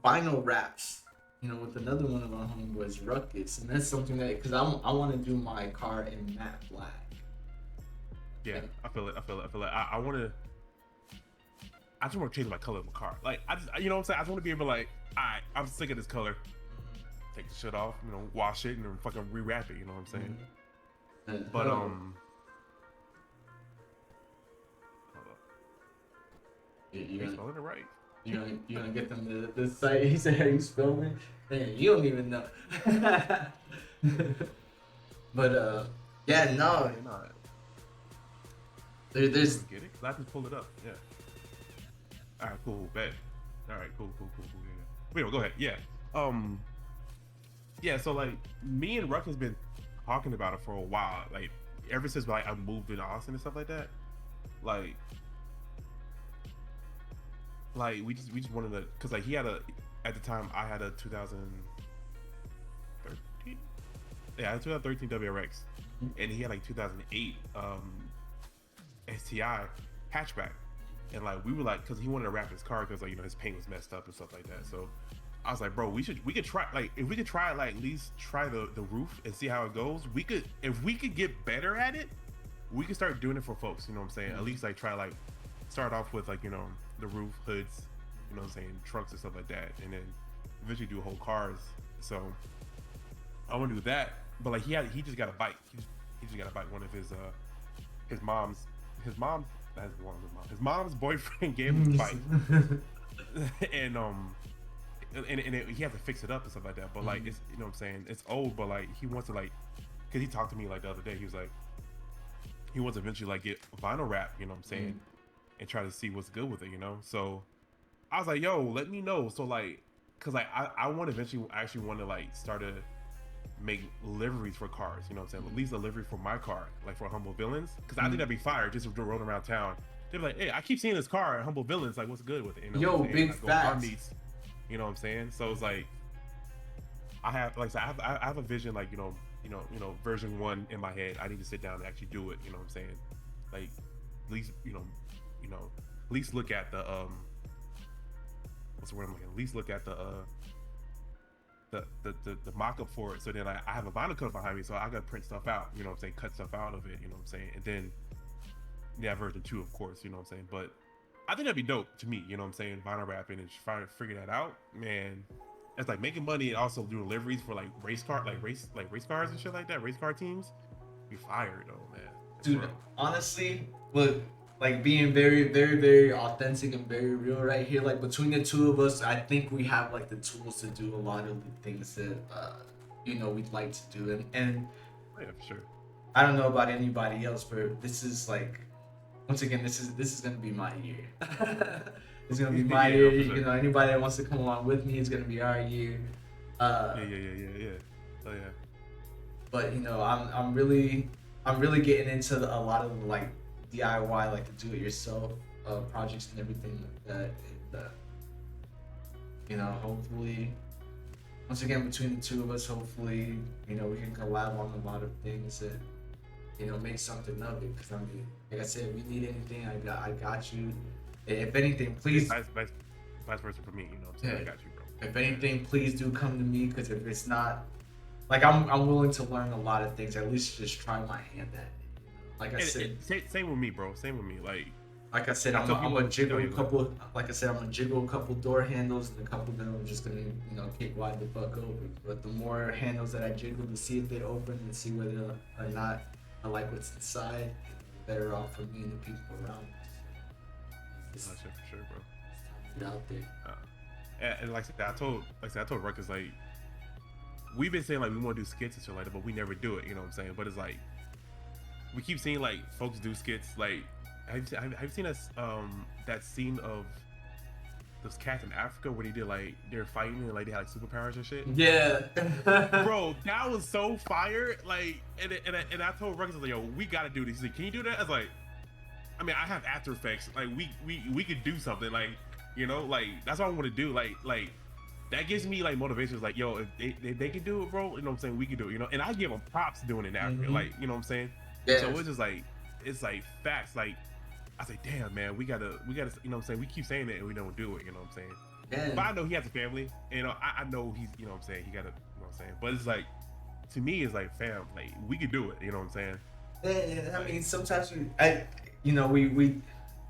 S2: vinyl wraps. You know, with another one of our homeboys, Ruckus, and that's something that because I want to do my car in matte black.
S1: Yeah, I feel it. I want to. I just want to change my color of my car. Like I just, you know what I'm saying. I just want to be able to like, alright, I'm sick of this color. Take the shit off, you know, wash it, and then fucking rewrap it. You know what I'm saying? But hold up.
S2: You
S1: You spelling it right?
S2: you gonna get them the site? He said, "How you spelling it?" Man, you don't even know. But yeah, no. There's
S1: Get it? I just pulled it up. Yeah. All right, cool, bet. All right, cool. Yeah. Wait, go ahead. Yeah. Yeah. So like, me and Ruck has been talking about it for a while. Like, ever since like I moved to Austin and stuff like that. Like we just wanted to, cause like he had at the time I had a 2013. Yeah, a 2013 WRX, and he had like 2008 STI hatchback, and like we were like, cause he wanted to wrap his car because like, you know, his paint was messed up and stuff like that. So I was like, bro, we could try, like, if we could try, like, at least try the roof and see how it goes. If we could get better at it, we could start doing it for folks. You know what I'm saying? At least like try, like, start off with like, you know, the roof, hoods, you know what I'm saying, trucks and stuff like that, and then eventually do whole cars. So I want to do that. But like he just got a bike. He just got a bike. One of his mom's boyfriend gave him the bike, and he has to fix it up and stuff like that. But like, it's, you know what I'm saying, it's old, but like he wants to, like, because he talked to me like the other day, he was like, he wants to eventually like get vinyl wrap, you know what I'm saying, and try to see what's good with it, you know. So I was like, yo, let me know. So like, cause like I want to eventually actually want to like start to make liveries for cars, you know what I'm saying? At least a livery for my car, like for Humble Villains, because I think that'd be fire, just rolling around town. They'd be like, hey, I keep seeing this car at Humble Villains, like, what's good with it? You know,
S2: yo, big
S1: like,
S2: facts.
S1: You know what I'm saying? So it's like, I have a vision, like, you know, version 1 in my head. I need to sit down and actually do it. You know what I'm saying? Like, at least, you know, at least look at the what's the word I'm looking? At least look at the mock-up for it. So then I have a vinyl cover behind me, so I gotta print stuff out. You know what I'm saying? Cut stuff out of it. You know what I'm saying? And then yeah, version 2, of course. You know what I'm saying? But I think that'd be dope to me. You know what I'm saying? Vinyl wrapping and trying to figure that out, man. It's like making money and also doing deliveries for like race cars and shit like that. Race car teams. Be fired though, man.
S2: Dude, honestly, look, like being very, very, very authentic and very real right here. Like between the two of us, I think we have like the tools to do a lot of the things that you know, we'd like to do. And
S1: yeah, for sure.
S2: I don't know about anybody else, but this is like, once again, this is gonna be my year. It's gonna be my year.
S1: Sure.
S2: You know, anybody that wants to come along with me, it's gonna be our year.
S1: Yeah. Oh yeah.
S2: But you know, I'm really getting into a lot of like DIY, like the do-it-yourself projects and everything like that. And you know, hopefully, once again, between the two of us, hopefully, you know, we can collab on a lot of things and, you know, make something of it. Because I mean, like I said, if you need anything, I got you. If anything, please.
S1: Vice versa for me, you know what I'm saying? Yeah. I got you, bro.
S2: If anything, please do come to me, because if it's not, like, I'm willing to learn a lot of things. At least just try my hand at it. Like I said,
S1: same with me, bro. Same with me.
S2: Like I said, I'm gonna jiggle a couple. Like I said, I'm gonna jiggle a couple door handles, and a couple of them I'm just gonna, you know, kick wide the fuck over. But the more handles that I jiggle to see if they open and see whether or not I like what's inside, the better off for me and the people around me.
S1: For sure, bro.
S2: Get out there.
S1: And like I told Ruckus, like, we've been saying like we want to do skits and shit like that, but we never do it. You know what I'm saying? But it's like we keep seeing like folks do skits. Like, have you seen us that scene of those cats in Africa where they did like they're fighting and like they had like superpowers and shit.
S2: Yeah.
S1: Bro, that was so fire. Like, and I told Ruckus, I was like, yo, we gotta do this. He's like, can you do that? I was like, I mean, I have After Effects. Like, we could do something. Like, you know, like that's what I want to do. Like that gives me like motivation. It's like, yo, if they can do it, bro, you know what I'm saying? We can do it. You know, and I give them props doing it in Africa. Like, you know what I'm saying?
S2: Yeah.
S1: So it's just like, it's like facts. Like, I say, damn, man, we gotta, you know what I'm saying? We keep saying it and we don't do it. You know what I'm saying?
S2: Yeah.
S1: But I know he has a family. And, you know, I know he's, you know what I'm saying? He gotta, you know what I'm saying? But it's like, to me, it's like, fam, like we could do it. You know what I'm saying?
S2: Yeah, I mean, sometimes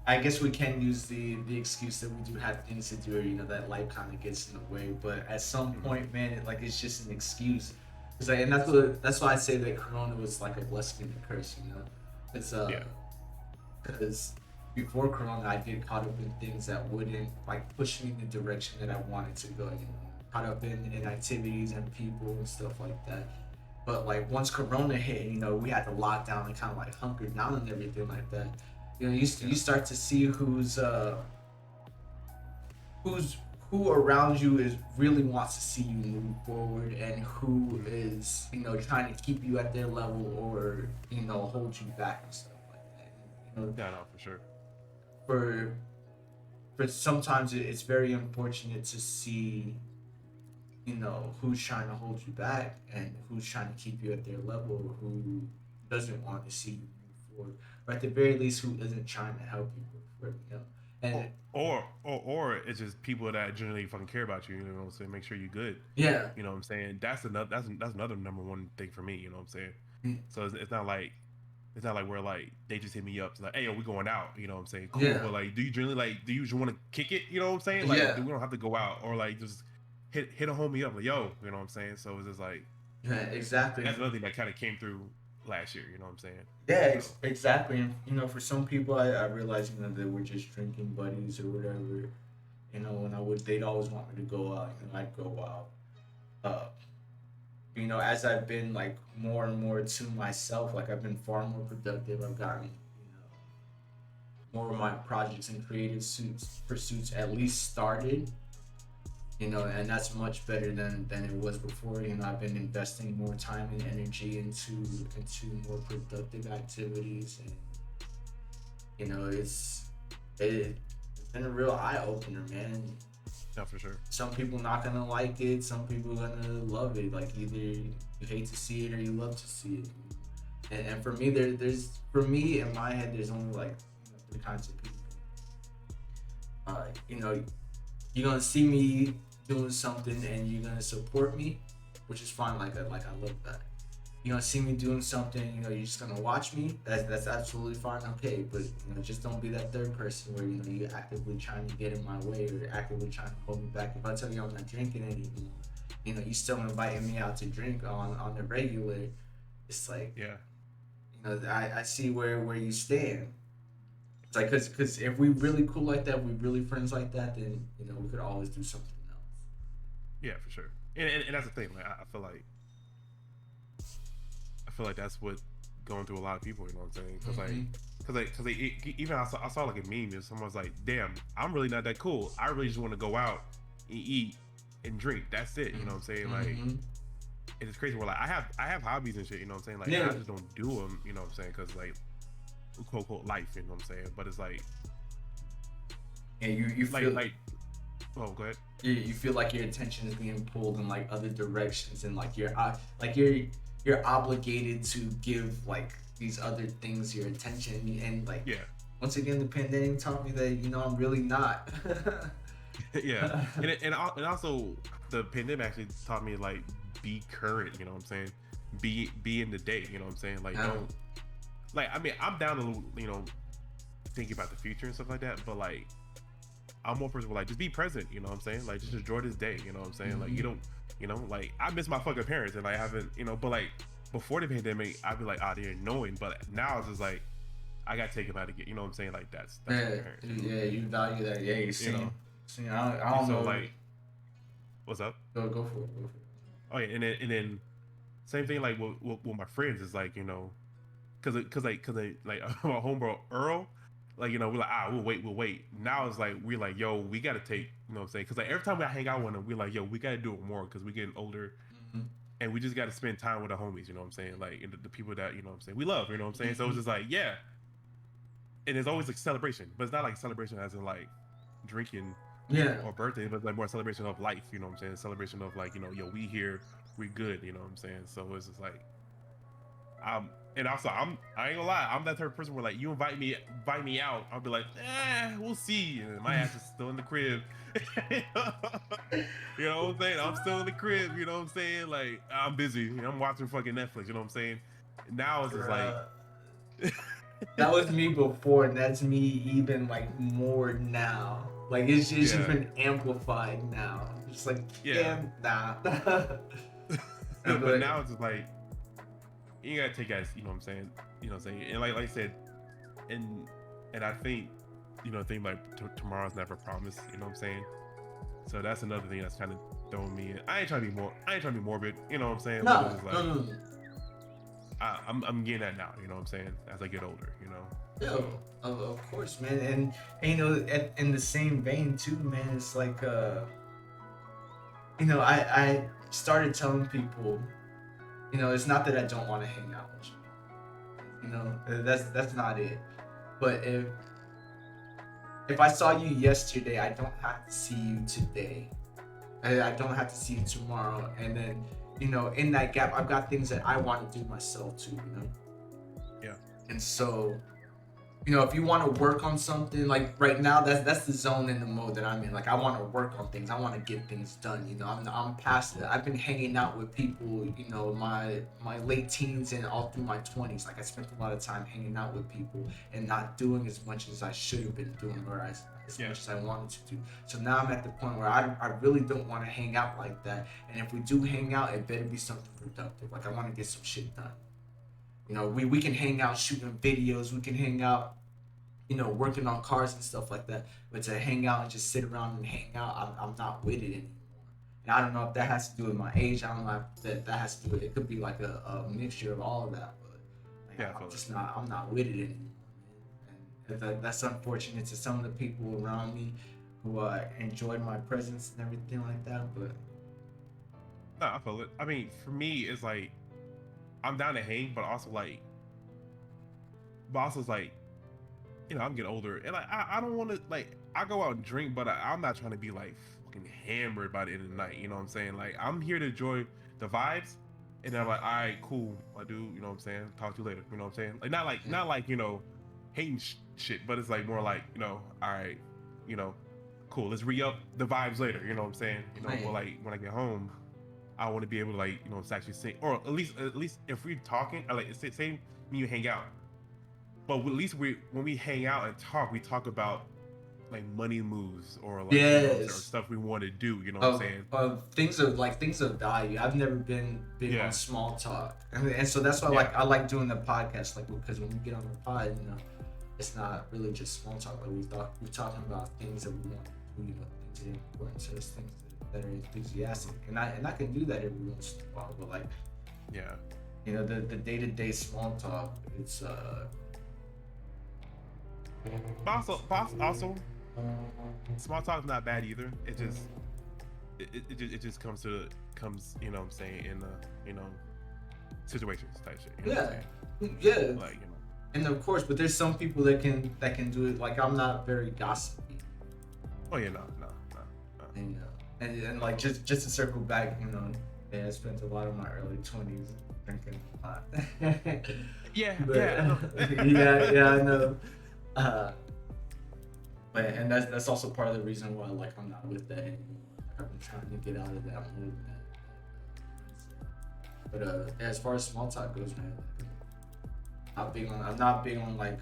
S2: I guess we can use the excuse that we do have things to do, or that life kind of gets in the way. But at some point, man, it's just an excuse. It's like, and that's why I say that Corona was like a blessing and a curse. It's because before Corona, I get caught up in things that wouldn't like push me in the direction that I wanted to go. Caught up in activities and people and stuff like that. But like once Corona hit, we had to lock down and kind of like hunker down and everything like that. You start to see who around you is really wants to see you move forward, and who is trying to keep you at their level, or hold you back and stuff like that.
S1: Yeah, no, for sure.
S2: For sometimes it's very unfortunate to see who's trying to hold you back and who's trying to keep you at their level, who doesn't want to see you move forward, or at the very least who isn't trying to help you move forward. And
S1: or it's just people that generally fucking care about you. You know what I'm saying? Make sure you're good.
S2: yeah,
S1: You know what I'm saying? That's another number one thing for me. You know what I'm saying?
S2: Mm.
S1: So it's not like we're like they just hit me up. It's like, hey, yo, we going out. You know what I'm saying? Cool.
S2: Yeah.
S1: But like, do you just want to kick it? You know what I'm saying? Like,
S2: Yeah.
S1: we don't have to go out, or like just hit a homie up like, yo, you know what I'm saying? So it's just like,
S2: yeah, exactly.
S1: that's another thing that kind of came through last year. You know what I'm saying?
S2: Yeah, exactly. And for some people, I realized they were just drinking buddies or whatever. And they'd always want me to go out, I'd go out. As I've been like more and more to myself, like I've been far more productive. I've gotten more of my projects and creative pursuits at least started. And that's much better than it was before. I've been investing more time and energy into more productive activities, and it's been a real eye opener, man.
S1: Yeah, for sure.
S2: Some people not gonna like it, some people gonna love it. Like either you hate to see it or you love to see it. And for me, there's in my head, there's only like three kinds of people. You're gonna see me doing something and you're gonna support me, which is fine. Like I love that. You're gonna see me doing something, you're just gonna watch me. That's absolutely fine. Okay, but just don't be that third person where you're actively trying to get in my way or actively trying to hold me back. If I tell you I'm not drinking anymore, you still inviting me out to drink on the regular. It's like,
S1: Yeah.
S2: I see where you stand. It's like, cause if we really cool like that, we really friends like that, then we could always do something else.
S1: Yeah, for sure. And that's the thing. Like I feel like that's what going through a lot of people. You know what I'm saying? Because even I saw like a meme and someone was like, "Damn, I'm really not that cool. I really just want to go out and eat and drink. That's it." You know what I'm saying? Like, it's crazy. Where like I have hobbies and shit. You know what I'm saying? Like I just don't do them. You know what I'm saying? Because like, quote unquote life. You know what I'm saying? But it's like,
S2: yeah, you feel
S1: like. Oh, go ahead.
S2: You feel like your attention is being pulled in like other directions, and like you're obligated to give like these other things your attention, and like once again the pandemic taught me that I'm really not.
S1: Yeah, and also the pandemic actually taught me like be current. You know what I'm saying? Be in the day. You know what I'm saying? Like don't like I mean I'm down to thinking about the future and stuff like that, but like I'm more person like just be present. You know what I'm saying? Like just enjoy this day. You know what I'm saying? Like you don't. Like I miss my fucking parents and I haven't, but like before the pandemic, I'd be like, they're annoying. But now it's just like, I got to take them out to get, you know what I'm saying? Like that's my parents.
S2: Yeah, you value that. Yeah, you see, I don't
S1: so
S2: know.
S1: Like, what's up?
S2: Go for it.
S1: Oh yeah, and then same thing like with my friends is like, cause my homebro Earl, like, you know, we're like, we'll wait. Now it's like, we're like, yo, we got to take, you know what I'm saying? Because like every time we hang out with them, we're like, yo, we got to do it more because we're getting older
S2: Mhm.
S1: and we just got to spend time with the homies, you know what I'm saying? Like, and the people that, you know what I'm saying, we love, you know what I'm saying? So it's just like, yeah. And there's always like celebration, but it's not like celebration as in like drinking
S2: Yeah.
S1: or birthday, but like more celebration of life, you know what I'm saying? Celebration of like, you know, yo, we here, we good, you know what I'm saying? So it's just like, and also I ain't gonna lie, I'm that type of person where like you invite me out, I'll be like, we'll see, and my ass is still in the crib. You know what I'm saying? I'm still in the crib, you know what I'm saying? Like I'm busy, I'm watching fucking Netflix, you know what I'm saying? Now it's just like,
S2: Bruh. That was me before, and that's me even like more now. Like it's just
S1: Yeah.
S2: been amplified now. Just like
S1: Yeah.
S2: nah.
S1: But now it's just like you gotta take guys, you know what I'm saying? You know what I'm saying? And like I said, and I think, you know, thing like tomorrow's never promised, you know what I'm saying? So that's another thing that's kind of throwing me in. I ain't trying to be morbid, you know what I'm saying? But it's just like,
S2: no.
S1: I'm getting that now, you know what I'm saying? As I get older, you know.
S2: Yo, of course, man, and you know, in the same vein too, man. It's like, you know, I started telling people, you know, it's not that I don't want to hang out with you. You know, that's not it. But if I saw you yesterday, I don't have to see you today. I don't have to see you tomorrow. And then, you know, in that gap, I've got things that I want to do myself too, you know?
S1: Yeah.
S2: And so, you know, if you want to work on something, like right now, that's the zone and the mode that I'm in. Like I want to work on things. I want to get things done. You know, I'm past it. I've been hanging out with people. You know, my late teens and all through my 20s. Like I spent a lot of time hanging out with people and not doing as much as I should have been doing, or as much as I wanted to do. So now I'm at the point where I really don't want to hang out like that. And if we do hang out, it better be something productive. Like I want to get some shit done. You know, we can hang out shooting videos. We can hang out, you know, working on cars and stuff like that. But to hang out and just sit around and hang out, I'm not with it anymore. And I don't know if that has to do with my age. I don't know if that has to do with it. It could be like a mixture of all of that. But like,
S1: Yeah,
S2: I'm not with it anymore, man. And that's unfortunate to some of the people around me who enjoyed my presence and everything like that. But
S1: No, I feel it. I mean, for me, it's like I'm down to hang, but also it's like, you know, I'm getting older, and like I don't want to, like, I go out and drink, but I'm not trying to be like fucking hammered by the end of the night. You know what I'm saying? Like I'm here to enjoy the vibes, and then I'm like, all right, cool, I do. You know what I'm saying? Talk to you later. You know what I'm saying? Like not like, you know, hating shit, but it's like more like, you know, all right, you know, cool. Let's re up the vibes later. You know what I'm saying? You know, but like when I get home, I want to be able to, like, you know, actually sing, or at least if we're talking, like say when you hang out. But at least when we hang out and talk, we talk about like money moves or like, you know, or stuff we want to do. You know what I'm saying?
S2: Things of value. I've never been big on small talk, and so that's why I like doing the podcast, like, because when we get on the pod, you know, it's not really just small talk. Like we're talking about things that we want to do, you know, things that are important to us, things that are enthusiastic, and I can do that every once in a while. But like, you know, the day-to-day small talk, it's
S1: Also, small talk's not bad either. It just comes, you know what I'm saying, in you know, situations type shit. You know what I'm saying? Like, you know.
S2: And of course, but there's some people that can do it. Like I'm not very gossipy.
S1: Oh yeah, no.
S2: And like just to circle back, you know, I spent a lot of my early 20s drinking a lot. I know. But and that's also part of the reason why, like, I'm not with that anymore. I've been trying to get out of that mood, man. But as far as small talk goes, man, I'm not big on like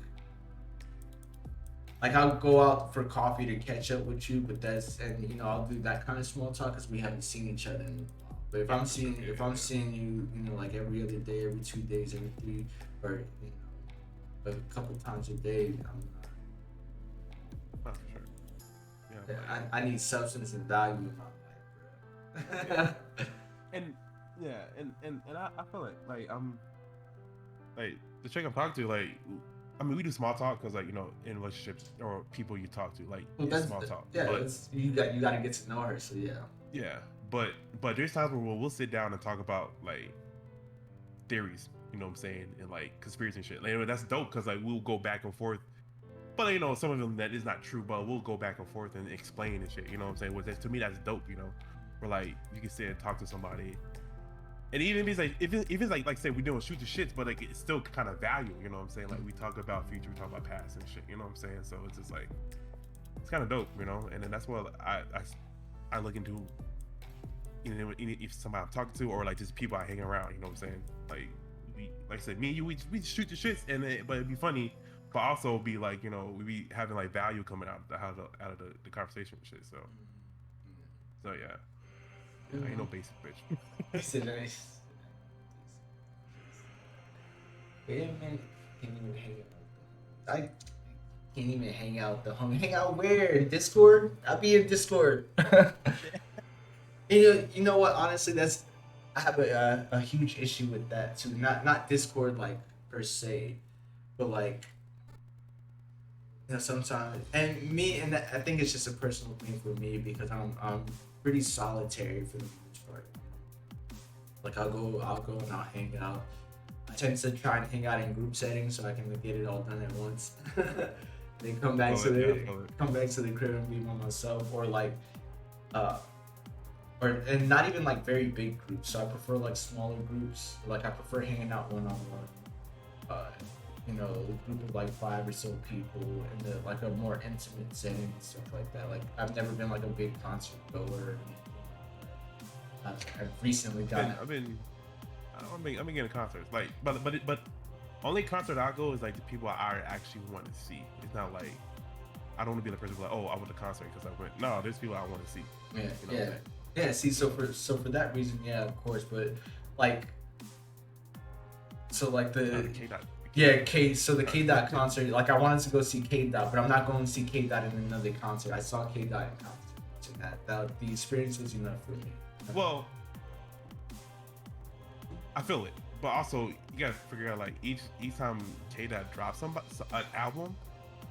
S2: I'll go out for coffee to catch up with you, but you know, I'll do that kind of small talk because we haven't seen each other in a while. But if I'm seeing you, you know, like every other day, every 2 days, every 3, or, you know, a couple times a day, I'm not.
S1: Oh, for sure.
S2: Yeah, I need substance and value in my life, bro.
S1: and I feel it. Like I'm like the chick I'm talking to, like I mean, we do small talk because, like, you know, in relationships or people you talk to, like,
S2: Well,
S1: it's small talk.
S2: yeah.
S1: But
S2: You got to get to know her. So yeah.
S1: yeah, but there's times where we'll sit down and talk about like theories, you know what I'm saying, and like conspiracy and shit. Like, anyway, that's dope because like we'll go back and forth. But you know, some of them that is not true, but we'll go back and forth and explain and shit. You know what I'm saying? Which to me that's dope. You know, where like you can sit and talk to somebody. And even if it's like, if it's like say we're doing shoot the shits, but like it's still kind of value, you know what I'm saying? Like we talk about future, we talk about past and shit, you know what I'm saying? So it's just like, it's kind of dope, you know? And then that's what I look into, you know, if somebody I'm talking to or like just people I hang around, you know what I'm saying? Like, like I said, me and you, we shoot the shits, but it'd be funny, but also be like, you know, we be having like value coming out of the conversation and shit, so yeah. I ain't no basic bitch.
S2: It's a nice. Wait a minute. Can't even hang out. I can't even hang out the home. Hang out where? Discord? I'll be in Discord. You know what? Honestly, I have a huge issue with that too. Not Discord like per se, but like, you know, sometimes and I think it's just a personal thing for me because I'm pretty solitary for the most part. Like I'll go and I'll hang out. I tend to try and hang out in group settings so I can get it all done at once. Then come back to the crib and be by myself, or like and not even like very big groups. So I prefer like smaller groups. Like I prefer hanging out one-on-one. You know, a group of like 5 or so people in like a more intimate setting and stuff like that. Like I've never been like a big concert goer. I've recently gotten.
S1: I've been getting concerts like, but only concert I go is like the people I actually want to see. It's not like I don't want to be the person who's like, oh, I went to concert because I went. No, there's people I want to see.
S2: Yeah,
S1: you know
S2: yeah. See, so for that reason, yeah, of course, but like, so like the K-Dot concert, like I wanted to go see K-Dot, but I'm not going to see K-Dot in another concert. I saw K-Dot in concert, and that the experience was enough for me.
S1: Well, I feel it, but also you gotta figure out like each time K-Dot drops an album,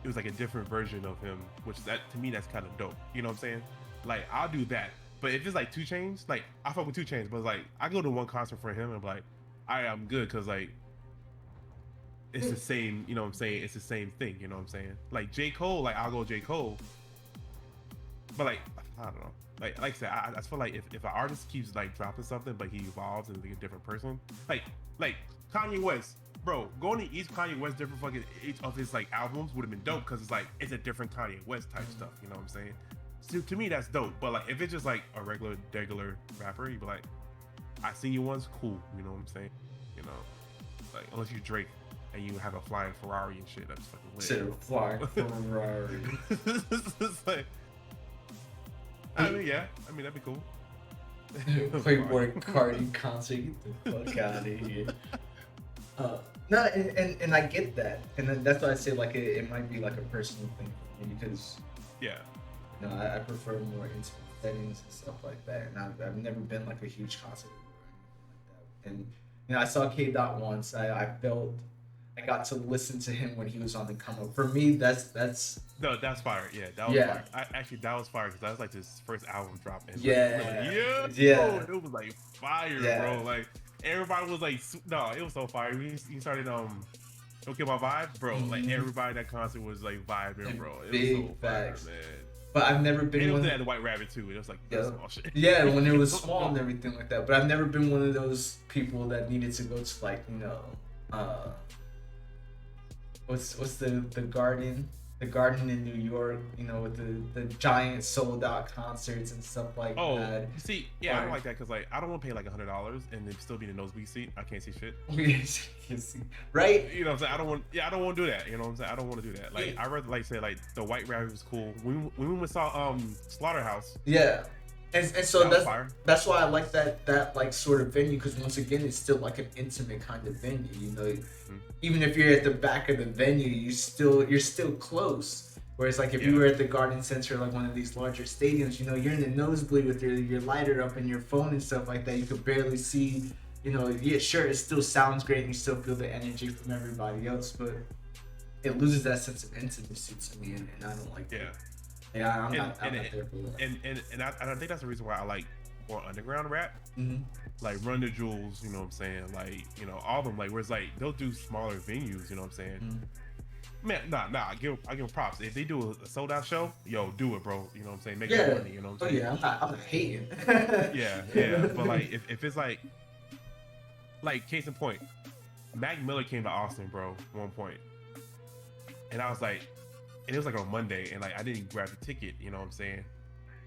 S1: it was like a different version of him, which that to me that's kind of dope. You know what I'm saying? Like I'll do that, but if it's like 2 Chainz, like I fuck with 2 Chainz, but it's like I go to one concert for him and I'm like, I'm good because like it's the same. You know what I'm saying? It's the same thing. You know what I'm saying? Like J. Cole, like I'll go J. Cole, but like I don't know. Like I said, I feel like if an artist keeps like dropping something, but he evolves into like a different person, like Kanye West, bro, going to each Kanye West different fucking each of his like albums would have been dope because it's like it's a different Kanye West type stuff. You know what I'm saying? So to me, that's dope. But like if it's just like a regular rapper, you be like, I seen you once, cool. You know what I'm saying? You know, like unless you Drake and you have a flying Ferrari and shit, that's fucking lit.
S2: Instead of flying Ferrari.
S1: It's like. I mean, yeah. I mean, that'd be cool.
S2: Playboy Cardi concert. Get the fuck out of here. No, and I get that, and then that's why I say like it might be like a personal thing for me because you know I prefer more intimate settings and stuff like that, and I've never been like a huge concert or anything like that. And you know, I saw K-Dot once. I felt I got to listen to him when he was on the come up. For me, that's
S1: no, that's fire. Yeah, that was fire. That was fire because that was like his first album drop. And
S2: Yeah.
S1: Bro, it was like fire, bro. Like everybody was like, no, it was so fire. He started Don't Kill My Vibe, bro. Like everybody at that concert was like vibing, bro. It
S2: big
S1: was so
S2: facts.
S1: fire, man.
S2: But I've never been.
S1: And it was at the White Rabbit too. It was like small shit.
S2: Yeah, when it was small and everything like that. But I've never been one of those people that needed to go to like what's the garden in New York, you know, with the giant sold out concerts and stuff like that.
S1: Oh, see, yeah, I don't like that because like I don't want to pay like $100 and then still be in the nosebleed seat. I can't see shit.
S2: Right?
S1: You know what I'm saying? I don't want to do that. You know what I'm saying? I don't want to do that. Like I rather like say like the White Rabbit was cool. When we saw Slaughterhouse.
S2: Yeah. And so that's why I like that like sort of venue because once again it's still like an intimate kind of venue, you know. Even if you're at the back of the venue, you're still close. Whereas like if you were at the Garden Center, like one of these larger stadiums, you know, you're in the nosebleed with your lighter up and your phone and stuff like that. You could barely see, you know. Yeah, sure, it still sounds great and you still feel the energy from everybody else, but it loses that sense of intimacy to me, and I don't like
S1: Yeah.
S2: that. Yeah, I'm
S1: And
S2: not
S1: and,
S2: there for that.
S1: and I think that's the reason why I like more underground rap.
S2: Mm-hmm.
S1: Like Run the Jewels, you know what I'm saying? Like, you know, all of them, like, where it's like they'll do smaller venues, you know what I'm saying?
S2: Mm-hmm.
S1: Man, I give them props. If they do a sold out show, yo, do it, bro. You know what I'm saying? Make
S2: Yeah.
S1: that money, you know what I'm saying?
S2: Yeah, I'm not hating.
S1: Yeah. But like if it's like case in point, Mac Miller came to Austin, bro, at one point. And I was like, and it was like on Monday, and like I didn't grab the ticket, you know what I'm saying?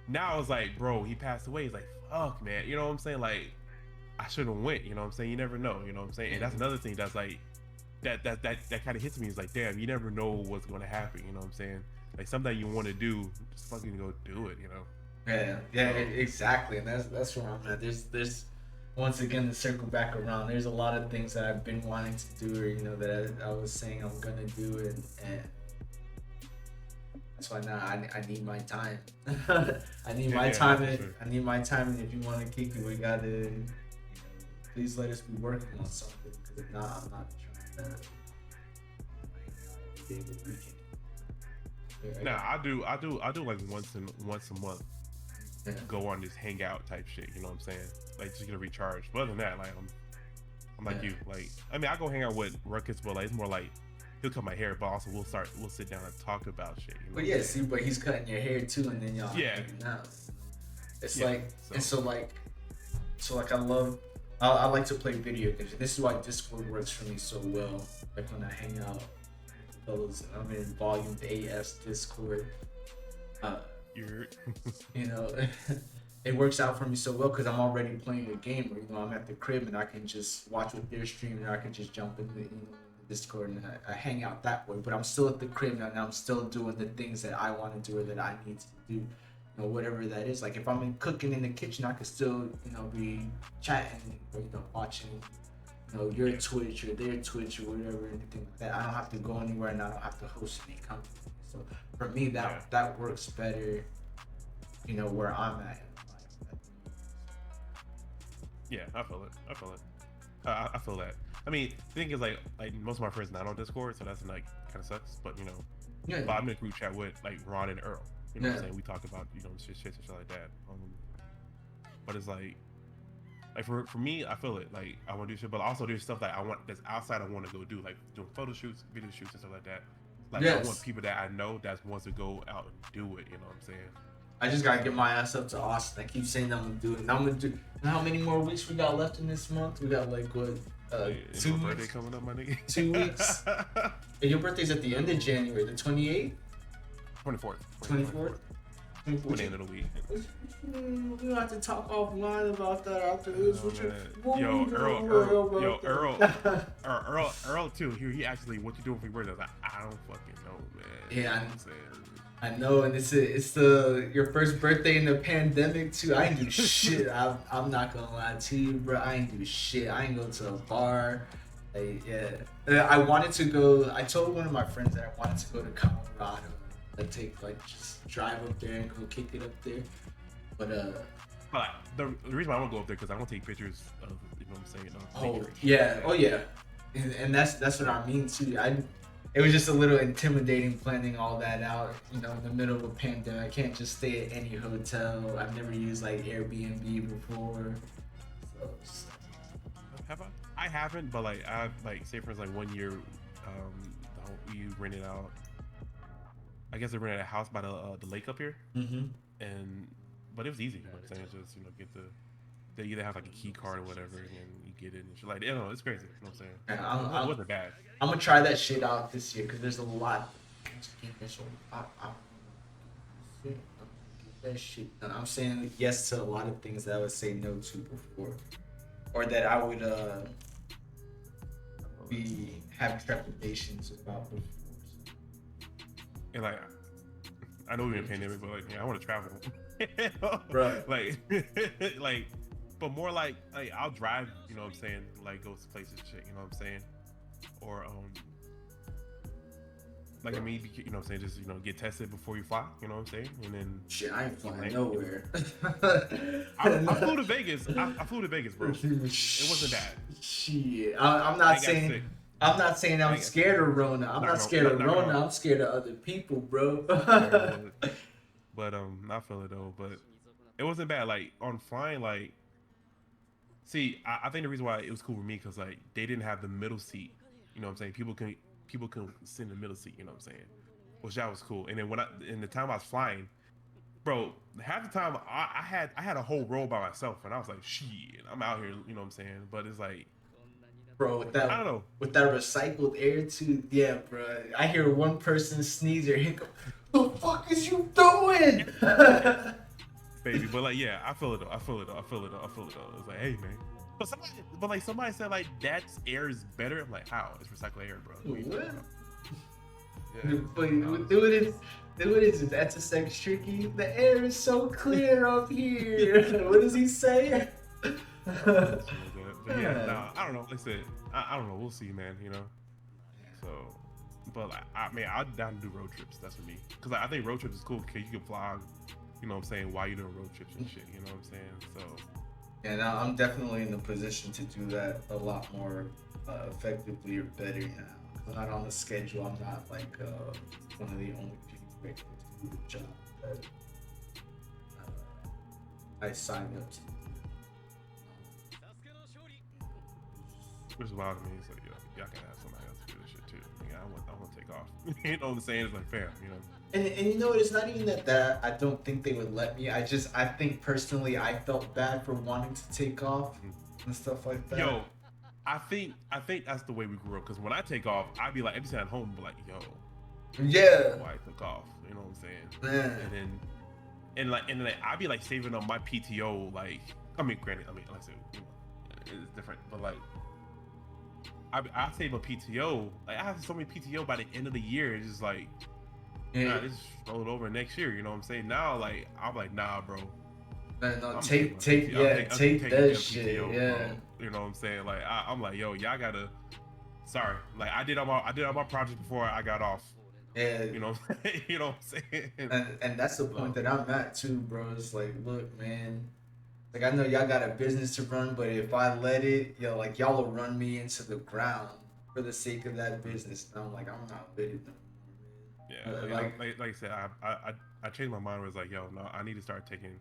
S1: Now I was like, bro, he passed away. He's like, fuck, man, you know what I'm saying? Like, I should have went, you know what I'm saying? You never know, you know what I'm saying? And that's another thing that's like that kind of hits me. Is like, damn, you never know what's going to happen, you know what I'm saying? Like something you want to do, just fucking go do it, you know?
S2: Yeah, exactly, and that's where I'm at. There's once again to circle back around. There's a lot of things that I've been wanting to do, or you know that I was saying I'm gonna do, and that's why now I need my time. I need my time, and
S1: sure.
S2: I need my time. And if you want to kick it, we gotta, you know, please let us be working on something. Because if not, I'm not trying to.
S1: Nah, I do like once a month.
S2: Yeah.
S1: Go on this hangout type shit, you know what I'm saying? Like just gonna recharge. But other than that, like I'm like you. Like I mean I go hang out with Ruckus, but like it's more like he'll cut my hair, but also we'll sit down and talk about shit. You know
S2: But yeah, see, but he's cutting your hair too, and then y'all
S1: Yeah.
S2: hanging out. It's
S1: Yeah,
S2: like,
S1: so-
S2: and so like I like to play video games. This is why Discord works for me so well. Like when I hang out with fellas, I'm in Volume AS Discord.
S1: You're
S2: You know, it works out for me so well because I'm already playing a game where, you know, I'm at the crib and I can just watch what they're streaming, or I can just jump into, you know, Discord and I hang out that way. But I'm still at the crib and I'm still doing the things that I want to do or that I need to do, you know, whatever that is. Like if I'm cooking in the kitchen, I could still, you know, be chatting or, you know, watching, you know, your Twitch or their Twitch or whatever, anything like that. I don't have to go anywhere and I don't have to host any content. So for me, that works better, you know, where I'm at in life.
S1: yeah, I feel it. I feel that. I mean, the thing is like most of my friends not on Discord, so that's like kind of sucks. But you know,
S2: Yeah.
S1: but I'm in a group chat with like Ron and Earl. You know what I'm
S2: Yeah.
S1: saying? We talk about, you know, shit and shit like that. But it's like for me, I feel it. Like I want to do shit, but also there's stuff that I want that's outside. I want to go do, like doing photo shoots, video shoots, and stuff like that. Like
S2: Yes.
S1: I want people that I know that wants to go out and do it. You know what I'm saying?
S2: I just gotta get my ass up to Austin. I keep saying I'm gonna do it. And I'm gonna do. How many more weeks we got left in this month? We got like what?
S1: Is
S2: 2
S1: my birthday
S2: weeks.
S1: coming up, my nigga?
S2: 2 weeks. And your birthday's at the end of January, the 28th,
S1: 24th.
S2: 24th.
S1: For the end of the week.
S2: We don't have to talk offline about that after this.
S1: Oh, man. Yo, Earl too. He actually, what you doing for your birthday? I was like, I don't fucking know, man.
S2: Yeah,
S1: You know what I'm saying?
S2: I know, and it's your first birthday in the pandemic too. I ain't do shit. I'm not gonna lie to you, bro. I ain't do shit. I ain't go to a bar. I wanted to go. I told one of my friends that I wanted to go to Colorado. Just drive up there and go kick it up there. But
S1: the reason why I want to go up there because I want to take pictures of, you know what I'm saying?
S2: Oh yeah, and that's what I mean too. It was just a little intimidating planning all that out, you know, in the middle of a pandemic. I can't just stay at any hotel. I've never used like Airbnb before. So.
S1: Have I? I haven't, but like I've say for instance 1 year, we rented out. I guess they rented a house by the lake up here, but it was easy. You know what I'm saying? It's just, you know, they either have like a key card or whatever, and then you get it and shit. Like, you know, it's crazy. You know what I'm saying? It wasn't bad.
S2: I'm gonna try that shit out this year because there's a lot. That shit. And I'm saying yes to a lot of things that I would say no to before, or that I would be having trepidations about before.
S1: And like, I know we're in a pandemic, but like, yeah, I want to travel,
S2: Bro.
S1: like, but more like I'll drive, you know what I'm saying, like go to places, shit, you know what I'm saying, or like I mean, you know what I'm saying, just, you know, get tested before you fly, you know what I'm saying, and then
S2: Shit, I ain't flying nowhere.
S1: I flew to Vegas. I flew to Vegas, bro. It wasn't bad.
S2: Shit, I'm not
S1: got
S2: saying.
S1: sick.
S2: I'm not saying I'm scared of Rona. I'm not scared of Rona. I'm scared of other people, bro.
S1: But I feel it though. But it wasn't bad. Like on flying, like see, I think the reason why it was cool for me because like they didn't have the middle seat. You know what I'm saying? People can sit in the middle seat. You know what I'm saying? Which that was cool. And then when in the time I was flying, bro, half the time I had a whole row by myself, and I was like, shit, I'm out here. You know what I'm saying? But it's like,
S2: Bro, with
S1: I don't know.
S2: recycled air too, yeah, bro. I hear one person sneeze or hiccup. The fuck is you doing?
S1: Baby, but like, yeah, I feel it though. I feel it though. It's like, hey, man. But somebody said like that's air is better. I'm like, how? It's recycled air, bro.
S2: What?
S1: Yeah.
S2: But do it is that's a sex tricky. The air is so clear up here. What does he say?
S1: But yeah, nah, I don't know. Like I said, I don't know. We'll see, man. You know. So, but like, I mean, I'm down to do road trips. That's for me. Cause I think road trips is cool. Cause you can vlog. You know what I'm saying? While you're doing road trips and shit. You know what I'm saying? So.
S2: Yeah, now I'm definitely in the position to do that a lot more effectively or better now. I'm not on the schedule. I'm not like one of the only people able to do the job that I signed up to.
S1: Which is wild to me. It's like, y'all can have somebody else do this shit too. Yeah, I want to take off. You know what I'm saying? It's like, fam, you know.
S2: And you know what? It's not even that I don't think they would let me. I think personally I felt bad for wanting to take off and stuff like that.
S1: Yo, I think that's the way we grew up. Cause when I take off, I'd be like, every time at home, be like, yo,
S2: yeah,
S1: why I took off? You know what I'm saying?
S2: Man.
S1: And then I'd be like saving up my PTO. Like, I mean, granted, like I said, you know, it's different, but like. I save a PTO. Like I have so many PTO by the end of the year. It's just like, nah, just roll it over next year. You know what I'm saying? Now, like I'm like, nah, bro.
S2: No, take that shit.
S1: PTO,
S2: yeah.
S1: Bro. You know what I'm saying? Like I'm like, yo, y'all gotta. Sorry, like I did all my projects before I got off.
S2: Yeah.
S1: You know, you know what I'm saying?
S2: And that's the point that I'm at too, bro. It's like, look, man. Like I know y'all got a business to run, but if I let it, like y'all will run me into the ground for the sake of that business. And I'm like, I'm not with it no more, man.
S1: Yeah, like I said, I changed my mind. Where it's like, yo, no, I need to start taking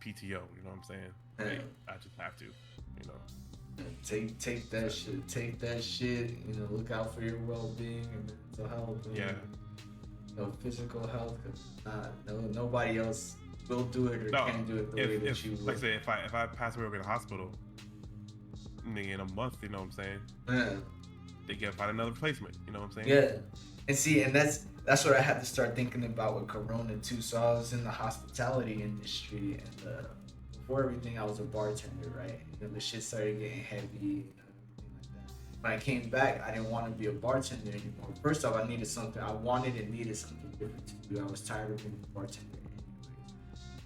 S1: PTO. You know what I'm saying? Like, I just have to. You know.
S2: Take that shit. Take that shit. You know, look out for your well-being and mental health. And, physical health. Cause nobody else will do it or can do it the way that you would.
S1: Like I say, if I pass away or go to the hospital, in a month, you know what I'm saying?
S2: Yeah.
S1: They get find another replacement. You know what I'm saying?
S2: Yeah. And see, and that's what I had to start thinking about with Corona too. So I was in the hospitality industry, and before everything, I was a bartender, right? And the shit started getting heavy, everything like that. When I came back, I didn't want to be a bartender anymore. First off, I needed something. I wanted and needed something different to do. I was tired of being a bartender.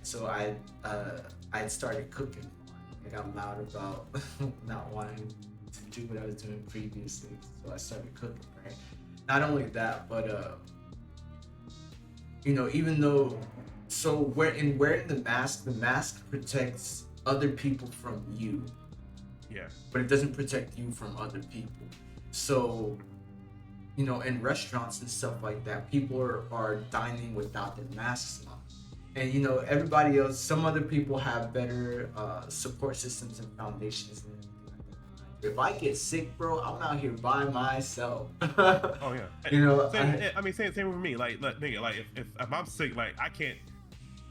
S2: So I started cooking. I got loud about not wanting to do what I was doing previously. So I started cooking, right? Not only that, but even though wearing the mask protects other people from you.
S1: Yeah. But
S2: it doesn't protect you from other people. So, in restaurants and stuff like that, people are dining without their masks on. And everybody else, some other people have better support systems and foundations than anything like that. If I get sick, bro, I'm out here by myself.
S1: Oh yeah. Same with me. Like, nigga, like if I'm sick, like I can't.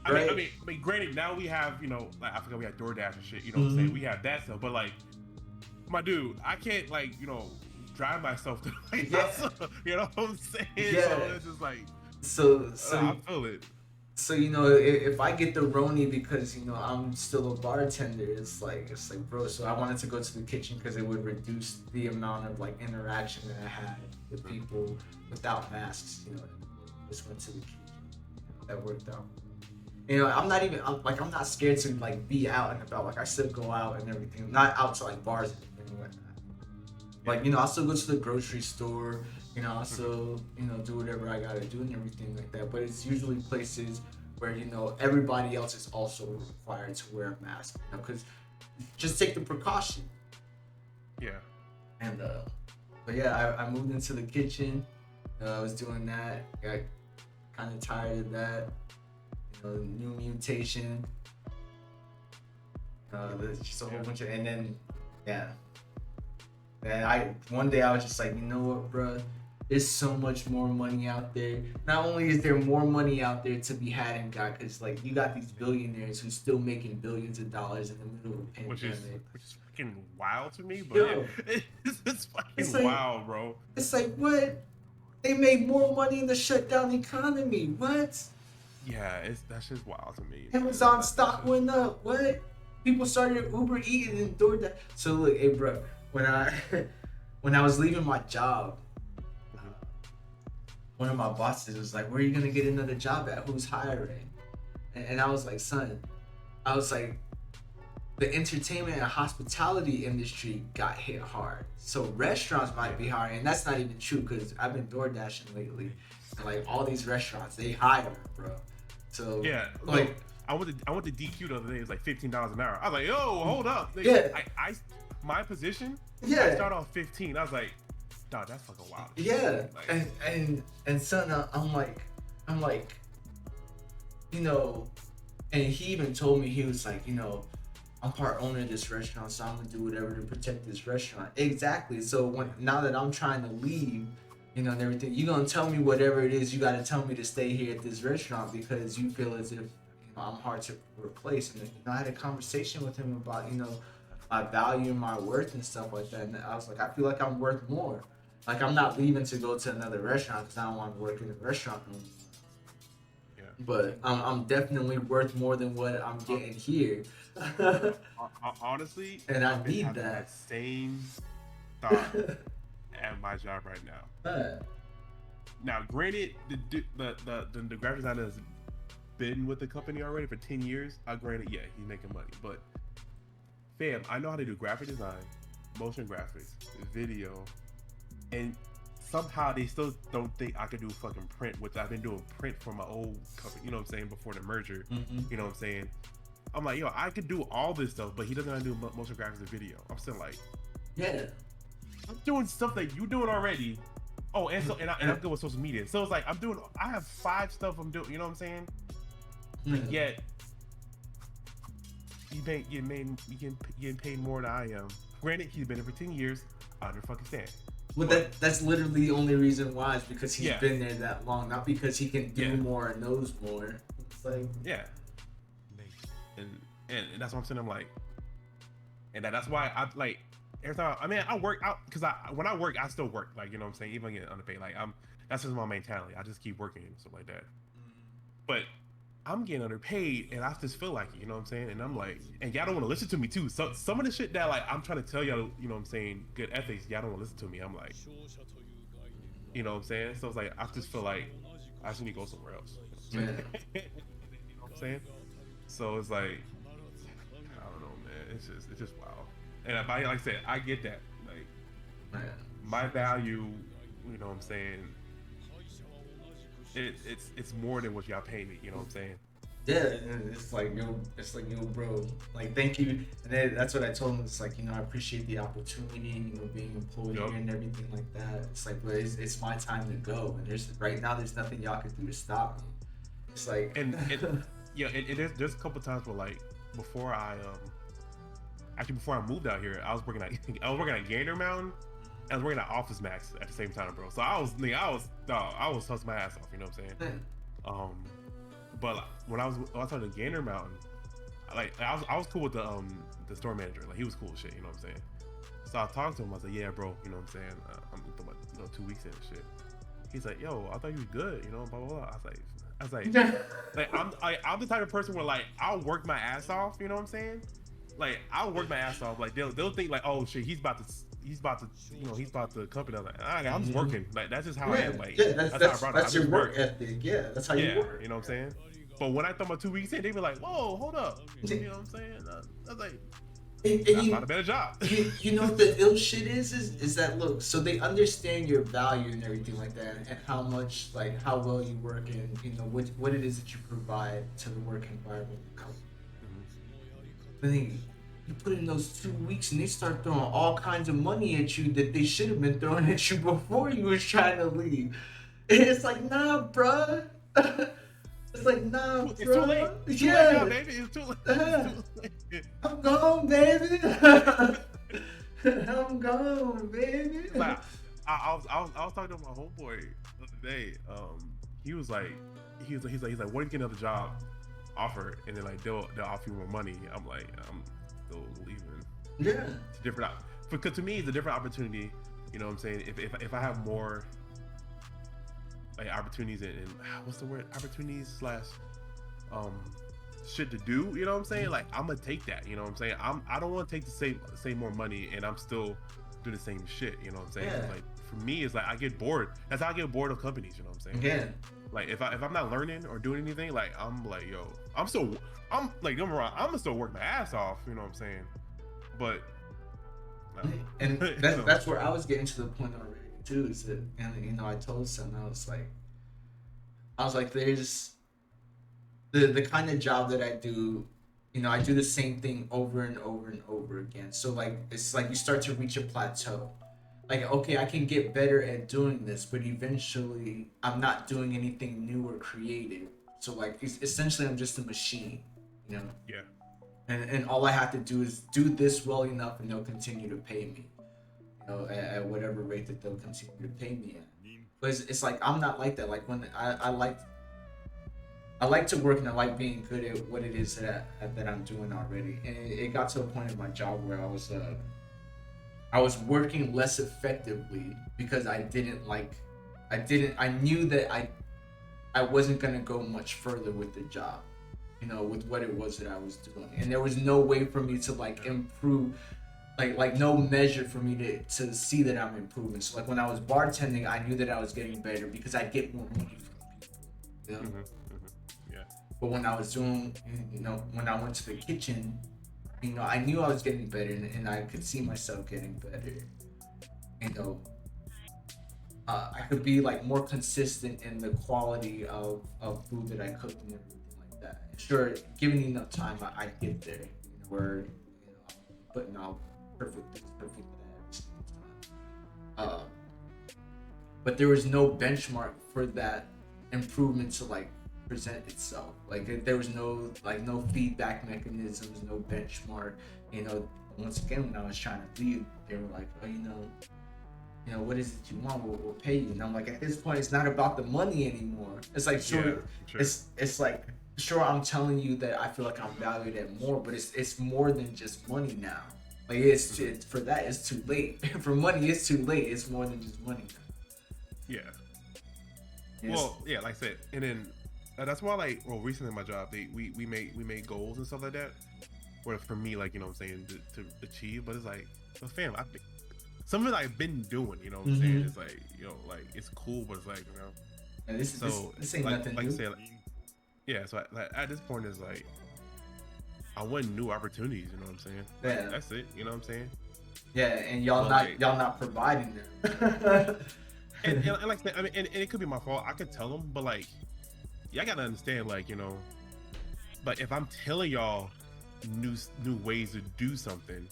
S1: I mean, granted, now we have like I forgot we had DoorDash and shit. You know what I'm saying? We have that stuff, but like, my dude, I can't drive myself to like you know what I'm saying?
S2: Yeah.
S1: So it's just like
S2: so
S1: I feel it.
S2: So if I get the Roni because I'm still a bartender, it's like bro. So I wanted to go to the kitchen because it would reduce the amount of like interaction that I had with people without masks. Just went to the kitchen. That worked out. I'm not scared to like be out and about. Like I still go out and everything. I'm not out to like bars and everything like that. Like I'll still go to the grocery store. I'll still, do whatever I gotta do and everything like that. But it's usually places where, everybody else is also required to wear a mask. Because just take the precaution.
S1: Yeah.
S2: And But yeah, I moved into the kitchen. I was doing that. Got kind of tired of that. New mutation. There's just a whole bunch of, and then, yeah. And one day I was just like, you know what, bruh? There's so much more money out there. Not only is there more money out there to be had and got, because like you got these billionaires who's still making billions of dollars in the middle of a
S1: which
S2: pandemic.
S1: is freaking wild to me. But
S2: Yo,
S1: it's fucking
S2: it's like-
S1: wild, bro.
S2: It's like, what? They made more money in the shutdown economy. What?
S1: Yeah, that's just wild to me.
S2: Amazon
S1: That's
S2: stock
S1: just-
S2: went up. What? People started Uber eating and DoorDash. So look, hey, bro, when I when I was leaving my job, one of my bosses was like, "Where are you gonna get another job at? Who's hiring?" And I was like, "Son," I was like, "The entertainment and hospitality industry got hit hard. So restaurants might be hiring, and that's not even true because I've been door dashing lately, and like all these restaurants, they hire, bro. So
S1: Yeah,
S2: like."
S1: look, I went to DQ the other day. It was like $15 an hour. I was like, yo, hold up. Nigga.
S2: Yeah.
S1: I my position.
S2: Yeah.
S1: I started off 15. I was like, dog, that's fucking wild.
S2: Yeah,
S1: Like,
S2: and son, I'm like, and he even told me, he was like, I'm part owner of this restaurant, so I'm gonna do whatever to protect this restaurant. Exactly. So now that I'm trying to leave, and everything, you're gonna tell me whatever it is you gotta tell me to stay here at this restaurant because you feel as if I'm hard to replace. And I had a conversation with him about my value and my worth and stuff like that. And I was like, I feel like I'm worth more. Like I'm not leaving to go to another restaurant because I don't want to work in a restaurant room.
S1: yeah.
S2: But I'm definitely worth more than what I'm getting here.
S1: Honestly,
S2: And I
S1: I've been
S2: need
S1: having
S2: that.
S1: same thought at my job right now. Now, granted, the graphic designer has been with the company already for 10 years. Granted, yeah, he's making money, but fam, I know how to do graphic design, motion graphics, video, and somehow they still don't think I could do fucking print, which I've been doing print for my old company, you know what I'm saying, before the merger. You know what I'm saying? I'm like, yo, I could do all this stuff, but he doesn't know how to do motion graphics and video. I'm still like,
S2: Yeah.
S1: I'm doing stuff that you doing already. Oh, and I'm good with social media. So it's like I have 5 stuff I'm doing. You know what I'm saying? But yet, you getting paid more than I am. Granted, he's been there for 10 years. I under fucking stand.
S2: Well, that's literally the only reason why is because he's
S1: Yeah.
S2: been there that long, not because he can do
S1: Yeah.
S2: more and knows more. It's like,
S1: Yeah. And that's what I'm saying. I'm like, and that's why I like every time. I work out because when I work, I still work. Like, you know what I'm saying? Even getting underpaid. Like that's just my mentality. I just keep working and stuff like that. But I'm getting underpaid, and I just feel like it, you know what I'm saying? And I'm like, and y'all don't want to listen to me too. So some of the shit that like I'm trying to tell y'all, you know what I'm saying, good ethics, y'all don't want to listen to me. I'm like, you know what I'm saying? So it's like I just feel like I just need to go somewhere else. You know what I'm saying? So it's like, I don't know, man. It's just wild. And if like I said, I get that. Like my value, you know what I'm saying? It's more than what y'all pay me, you know what I'm saying?
S2: yeah, it's like yo, bro. Like, thank you. And then that's what I told him. It's like, I appreciate the opportunity, being employed
S1: Yup.
S2: here and everything like that. It's like, but it's my time to go. And there's nothing y'all can do to stop me. It's like,
S1: And yeah, there's a couple times where like before I moved out here, I was working at Gander Mountain. I was working at Office Max at the same time, bro. So I was hustling my ass off, you know what I'm saying? But when I was talking to Gander Mountain, I was cool with the store manager. Like, he was cool as shit, you know what I'm saying? So I talked to him. I was like, yeah, bro, you know what I'm saying? I'm about 2 weeks in and shit. He's like, yo, I thought you was good, you know, blah blah blah. I was like, I'm the type of person where like I'll work my ass off, you know what I'm saying? Like, I'll work my ass off. Like they'll think like, oh shit, he's about to company. I'm like, I'm just working. Like, that's just how I am. Like,
S2: that's your work ethic. Yeah, that's how you work.
S1: You know what I'm saying? But when I thought about 2 weeks in, they were like, whoa, hold up. You know what I'm saying? I was like, that's not a better job.
S2: You know what the ill shit is that, look, so they understand your value and everything like that, and how much, like, how well you work and what it is that you provide to the work environment. The thing, you put in those 2 weeks and they start throwing all kinds of money at you that they should have been throwing at you before you was trying to leave. And it's like, nah, bruh. It's like, nah,
S1: It's too
S2: bruh.
S1: late. It's too late
S2: Yeah.
S1: now, baby. It's too late. It's too late.
S2: I'm gone, baby. I'm gone, baby.
S1: Like, I was talking to my homeboy the other day. He was like, he's like, what if you get another job offer, and then like they'll offer you more money? I'm like, I'm still leaving.
S2: Yeah.
S1: It's a different, because to me it's a different opportunity. You know what I'm saying? If I have more like opportunities and what's the word? Opportunities slash shit to do, you know what I'm saying? Like, I'm gonna take that, you know what I'm saying? I don't want to take the same more money and I'm still doing the same shit, you know what I'm saying?
S2: Yeah.
S1: Like, for me, it's like I get bored. That's how I get bored of companies, you know what I'm saying?
S2: Yeah.
S1: Like, if I'm not learning or doing anything, like, I'm like, yo, I'm like, don't get me wrong, I'm gonna still work my ass off, you know what I'm saying? But no.
S2: And that's where I was getting to the point already too, is that, and you know, I told someone, I was like, there's the kind of job that I do, you know, I do the same thing over and over and over again. So like, it's like you start to reach a plateau. Like, okay, I can get better at doing this, but eventually I'm not doing anything new or creative. So like, essentially I'm just a machine, you know?
S1: Yeah.
S2: And all I have to do is do this well enough and they'll continue to pay me, you know, at whatever rate that they'll continue to pay me at. But it's like, I'm not like that. Like, when I like to work and I like being good at what it is that I'm doing already. And it got to a point in my job where I was working less effectively because I knew that I wasn't going to go much further with the job, you know, with what it was that I was doing. And there was no way for me to like improve, like no measure for me to see that I'm improving. So like, when I was bartending, I knew that I was getting better because I get more money from people, you know?
S1: Mm-hmm. Yeah.
S2: But when I was doing, you know, when I went to the kitchen, you know, I knew I was getting better and I could see myself getting better. You know, I could be like more consistent in the quality of food that I cooked and everything like that. Sure, given enough time, I get there, you know, where, you know, I'm putting out perfect things, perfect at the same time. But there was no benchmark for that improvement to like present itself. Like, there was no feedback mechanisms, no benchmark. You know, once again, when I was trying to leave, they were like, oh, you know, what is it you want? We'll pay you. And I'm like, at this point, it's not about the money anymore. It's like, sure,
S1: Yeah, sure.
S2: it's like, sure, I'm telling you that I feel like I'm valued at more, but it's more than just money now. Like, it's for that, it's too late. For money, it's too late. It's more than just money now.
S1: Yeah.
S2: Yes.
S1: Well, yeah, like I said, and then that's why, like, well, recently in my job, we made goals and stuff like that. Where for me, like, you know what I'm saying, to achieve, but it's like, well, fam, I think something I've been doing, you know what I'm saying? It's like, you know, like, it's cool, but it's like, you know.
S2: And this ain't
S1: like,
S2: nothing
S1: like
S2: new.
S1: I said, like, yeah, so like, at this point, it's like, I want new opportunities, you know what I'm saying?
S2: Yeah.
S1: Like, that's it, you know what I'm saying?
S2: Yeah, and y'all
S1: Well,
S2: not providing them.
S1: And like I said, I mean, and it could be my fault. I could tell them, but like, y'all gotta understand, like, you know, but if I'm telling y'all new ways to do something,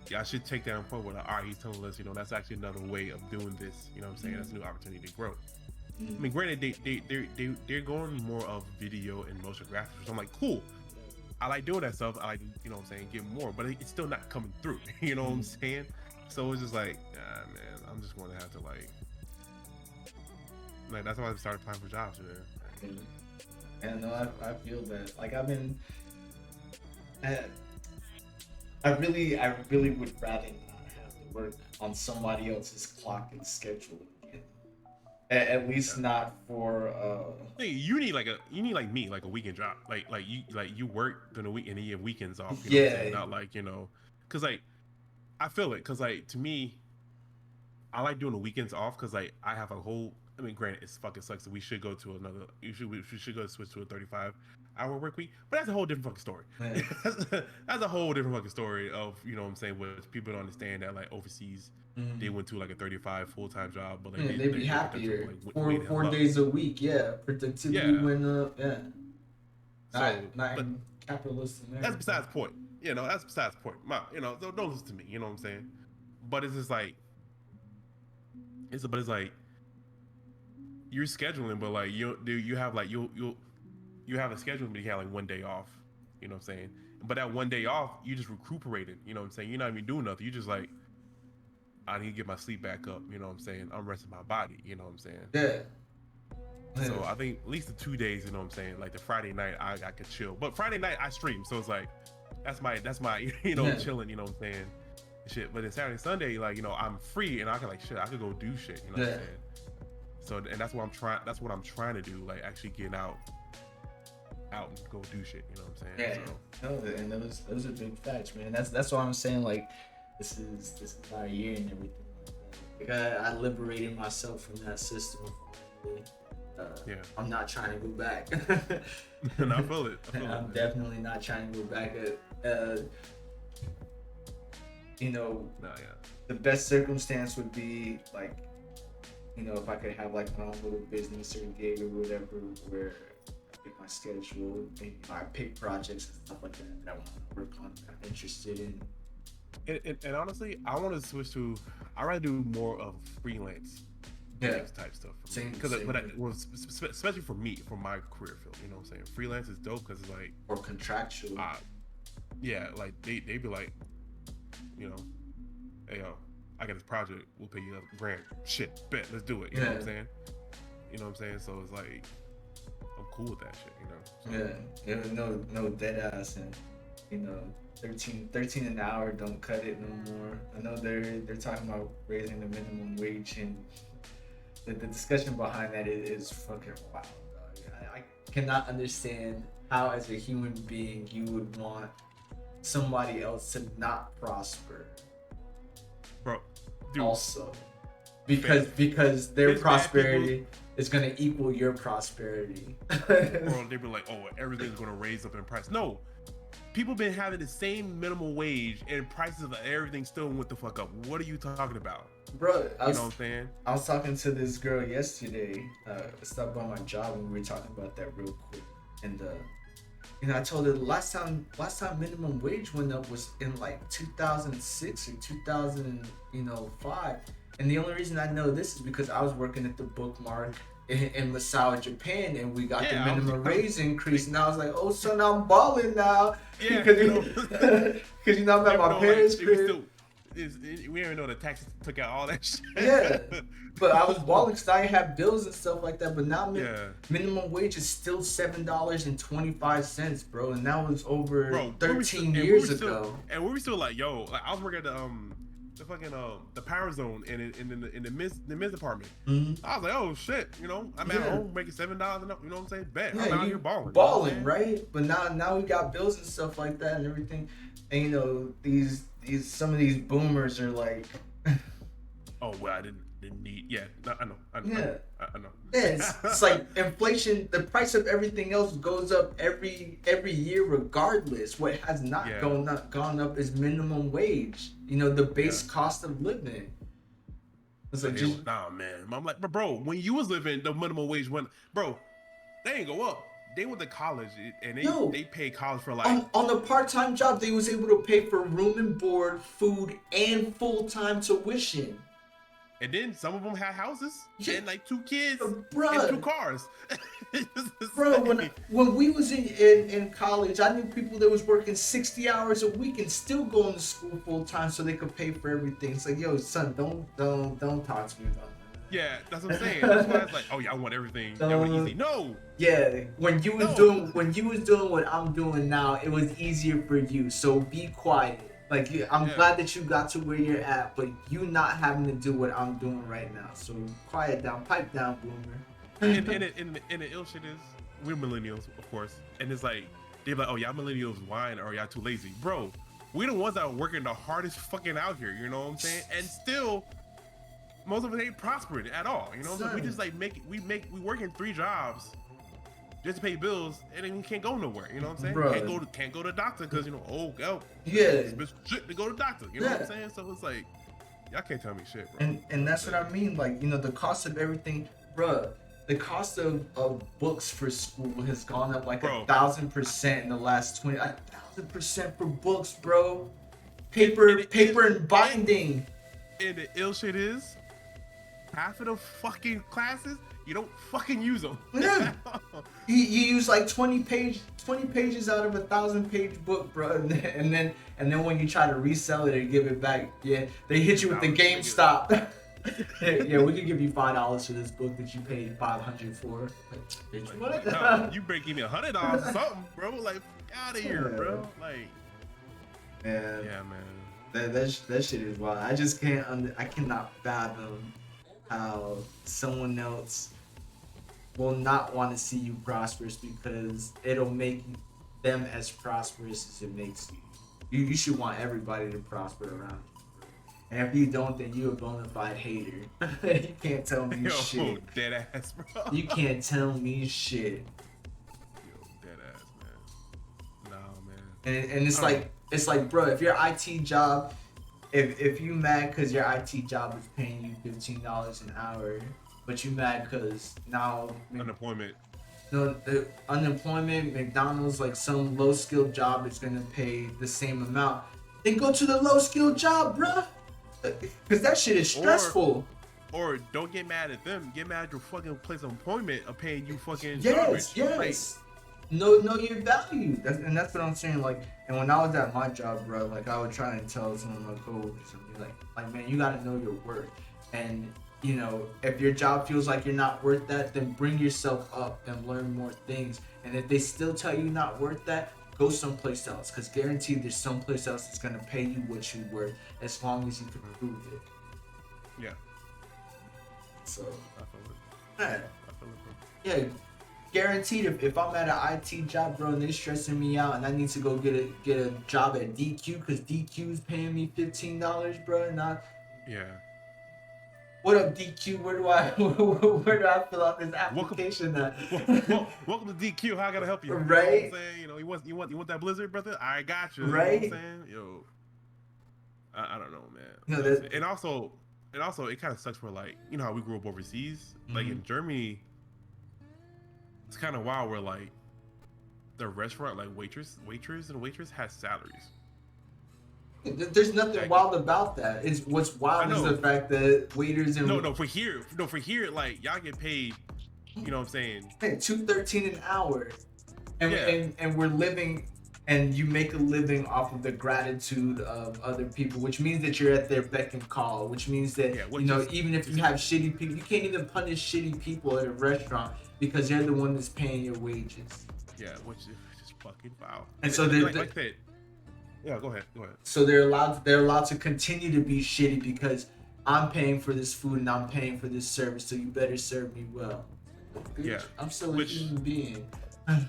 S1: y'all should take that on point with, all right, he's telling us, you know, that's actually another way of doing this. You know what I'm saying? That's a new opportunity to grow. I mean, granted, they're going more of video and motion graphics. So I'm like, cool. I like doing that stuff. I like, you know what I'm saying, get more, but it's still not coming through. You know what I'm saying? So it's just like, man, I'm just going to have to like that's why I started applying for jobs, man.
S2: And no, I feel that. Like, I've been, I really would rather not have to work on somebody else's clock and schedule again. At least not for.
S1: Hey, you need like me, like a weekend job. Like you work during the week and then you have weekends off. You know what I'm saying? Not like, you know, because like I feel it. Because like, to me, I like doing the weekends off because like I have a whole. I mean, granted, it's fucking sucks that we should go to another. We should go switch to a 35-hour work week, but that's a whole different fucking story.
S2: Yeah.
S1: That's a whole different fucking story of, you know what I'm saying, where people don't understand that like overseas they went to like a 35 full-time job, but like
S2: they'd be happier.
S1: Like,
S2: 4 days a week, yeah. Productivity went up, yeah.
S1: So,
S2: Not
S1: but
S2: in capitalist America.
S1: that's besides the point. you know, that's besides the point. You know, don't listen to me. You know what I'm saying? But it's just like, but it's like you're scheduling, but like you have like you have a schedule, but you have like one day off. You know what I'm saying? But that one day off, you just recuperating. You know what I'm saying? You're not even doing nothing. You just like, I need to get my sleep back up. You know what I'm saying? I'm resting my body. You know what I'm saying?
S2: Yeah.
S1: So I think at least the 2 days, you know what I'm saying? Like the Friday night, I could chill. But Friday night I stream, so it's like that's my you know, chilling. You know what I'm saying? Shit. But then Saturday, Sunday, like, you know, I'm free and I can like shit. I could go do shit. You know what I'm saying? So and that's what I'm trying. That's what I'm trying to do. Like actually getting out and go do shit. You know what I'm saying?
S2: Yeah. No, and those are big facts, man. That's why I'm saying, like, this is our year and everything like that. Like I liberated myself from that system.
S1: Yeah.
S2: I'm not trying to go back.
S1: And I feel it.
S2: I'm definitely not trying to go back. You know, the best circumstance would be like, you know, if I could have like my own little business or gig or whatever, where I pick my schedule and, you know, I pick projects and stuff like that I want to work on, that I'm interested in.
S1: And honestly, I want to switch to. I rather do more of freelance. Type stuff. Especially for me, for my career field, you know what I'm saying? Freelance is dope because it's like,
S2: or contractual.
S1: Yeah, like they be like, you know, hey yo, I got this project, we'll pay you $1,000. Shit, bet, let's do it. You know what I'm saying? You know what I'm saying? So it's like, I'm cool with that shit, you know? So,
S2: no dead ass, and you know, 13 an hour don't cut it no more. I know they're talking about raising the minimum wage, and the discussion behind that is fucking wild, dog. I cannot understand how, as a human being, you would want somebody else to not prosper.
S1: Bro, dude,
S2: also, because their prosperity is gonna equal your prosperity.
S1: Bro, they be like, oh, everything's gonna raise up in price. No. People been having the same minimum wage and prices of everything still went the fuck up. What are you talking about?
S2: Bro,
S1: you know what I'm saying?
S2: I was talking to this girl yesterday. Stopped by my job and we were talking about that real quick. And you know, I told her the last time minimum wage went up was in like 2006 or 2005. And the only reason I know this is because I was working at the Bookmark in Masao, Japan, and we got the minimum raise increase, and I was like, "Oh, son, I'm balling now."
S1: Yeah,
S2: because you know I'm at my parents' crib.
S1: We didn't even know the taxes took out all that shit.
S2: Yeah, but I was balling because I have bills and stuff like that. But now minimum wage is still $7.25, bro, and that was over 13 years ago.
S1: And we were still like, yo, like I was working at the fucking the power zone in the men's department. Mm-hmm. I was like, oh shit, you know, I'm at home making $7 an hour, you know what I'm saying? Bet I'm out here balling,
S2: right? But now we got bills and stuff like that and everything, and you know these some of these boomers are like,
S1: oh well, I didn't need, I know.
S2: Yeah, it's like inflation. The price of everything else goes up every year, regardless. What has not gone up is minimum wage. You know, the base cost of living. It's like,
S1: nah, man. I'm like, bro, when you was living, the minimum wage went, bro. They ain't go up. They went to college and they paid college for like
S2: on a part-time job. They was able to pay for room and board, food, and full-time tuition.
S1: And then some of them had houses and like 2 kids and 2 cars.
S2: Bro, when we was in college, I knew people that was working 60 hours a week and still going to school full time so they could pay for everything. It's like, yo, son, don't talk to me about that.
S1: Yeah, that's what I'm saying. That's why it's like, oh yeah, I want everything. I want easy. No.
S2: Yeah, when you was doing what I'm doing now, it was easier for you. So be quiet. Like, I'm glad that you got to where you're at, but you not having to do what I'm doing right now. So quiet down, pipe down, boomer.
S1: and the ill shit is, we're millennials, of course, and it's like they're like, oh y'all millennials whine or y'all too lazy, bro. We the ones that are working the hardest fucking out here. You know what I'm saying? And still, most of us ain't prospering at all. You know what I'm saying? We just like we working 3 jobs just to pay bills, and then we can't go nowhere. You know what I'm saying? Bruh. Can't go to the doctor because, you know, it's shit to go to the doctor. You know what I'm saying? So it's like, y'all can't tell me shit, bro.
S2: And that's what I mean. Like, you know, the cost of everything, bruh. the cost of books for school has gone up like
S1: Bro.
S2: 1,000% in the last 1,000% for books, bro.
S1: And
S2: Paper and binding.
S1: And the ill shit is, half of the fucking classes, you don't fucking use them.
S2: Yeah. You use like 20 pages out of a 1,000-page book, bro, and then when you try to resell it or give it back, yeah, they hit you with the GameStop. Yeah, we could give you $5 for this book that you paid $500 for. Like, bitch, what?
S1: No, you breaking me $100 or something, bro. Like, out of here, bro. Like,
S2: Man,
S1: yeah, man.
S2: that shit is wild. I just can't. I cannot fathom how someone else will not want to see you prosperous because it'll make them as prosperous as it makes you. You should want everybody to prosper around you. And if you don't, then you a bona fide hater. You can't tell me
S1: Yo,
S2: shit.
S1: dead ass, bro.
S2: You can't tell me shit.
S1: Yo, dead ass, man. Nah, man.
S2: And it's like, bro, if your IT job, if you mad because your IT job is paying you $15 an hour, but you mad because now
S1: Unemployment.
S2: no, the unemployment, McDonald's, like some low skilled job is gonna pay the same amount, then go to the low skilled job, bruh. Because that shit is stressful.
S1: Or don't get mad at them. Get mad at your fucking place of employment of paying you fucking
S2: Yes,
S1: garbage.
S2: yes. Know your value. That's what I'm saying. Like, and when I was at my job, bro, like I would try and tell some of my coworkers, and be like, man, you gotta know your worth. And you know, if your job feels like you're not worth that, then bring yourself up and learn more things. And if they still tell you not worth that, go someplace else. Cause guaranteed there's someplace else that's gonna pay you what you're worth as long as you can prove it.
S1: Yeah.
S2: So,
S1: I feel it.
S2: yeah.
S1: I feel it, bro.
S2: Yeah, guaranteed. If I'm at an IT job, bro, and they're stressing me out, and I need to go get a job at DQ because DQ is paying me $15, bro. Not
S1: Yeah.
S2: what up, DQ? Where do I fill out this application?
S1: Welcome to DQ. How I gotta help you?
S2: Right.
S1: You know what I'm saying? You want that Blizzard, brother? I got you.
S2: Right.
S1: You know what I'm saying? Yo. I don't know, man.
S2: No, that-
S1: and also it kind of sucks for, like, you know how we grew up overseas, like in Germany. It's kind of wild where, like, the restaurant, like, waitress has salaries.
S2: There's nothing wild about that. It's what's wild is the fact that waiters and
S1: for here, like, y'all get paid. You know what I'm saying?
S2: $2.13 an hour, and
S1: Yeah.
S2: and we're living. And you make a living off of the gratitude of other people, which means that you're at their beck and call, which means that, even if you have shitty people, you can't even punish shitty people at a restaurant because they're the one that's paying your wages.
S1: Yeah, which is just fucking foul.
S2: And so
S1: like that. Yeah, go ahead.
S2: So they're allowed to continue to be shitty because I'm paying for this food and I'm paying for this service, so you better serve me well. Bitch,
S1: Yeah.
S2: I'm still a human being.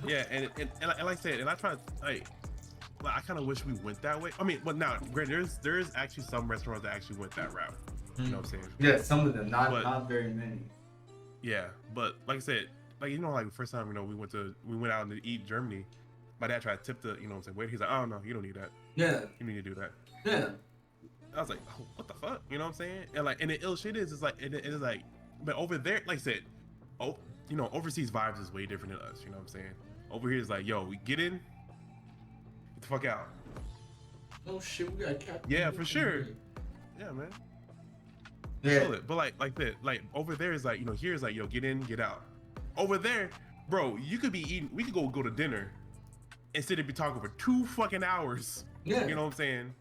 S1: Yeah, and like I said, and I try to, like I kind of wish we went that way. I mean, but now, granted, there's actually some restaurants that actually went that route. You know what I'm saying?
S2: Yeah, some of them, not very many.
S1: Yeah, but like I said, like, you know, like the first time, you know, we went out to eat in Germany. My dad tried to tip the, you know what I'm saying, waiter. He's like, oh no, you don't need that.
S2: Yeah.
S1: You need to do that.
S2: Yeah.
S1: I was like, oh, what the fuck? You know what I'm saying? And like, and the ill shit is, it's like, it's like, but over there, like I said, oh, you know, overseas vibes is way different than us. You know what I'm saying? Over here is like, yo, we get in, get the fuck out.
S2: Oh shit, we got Captain.
S1: Yeah, for sure. Yeah, man.
S2: Yeah.
S1: Feel it. But like that, like over there is like, you know, here is like, yo, get in, get out. Over there, bro, you could be eating. We could go to dinner, instead of be talking for 2 fucking hours.
S2: Yeah.
S1: You know what I'm saying?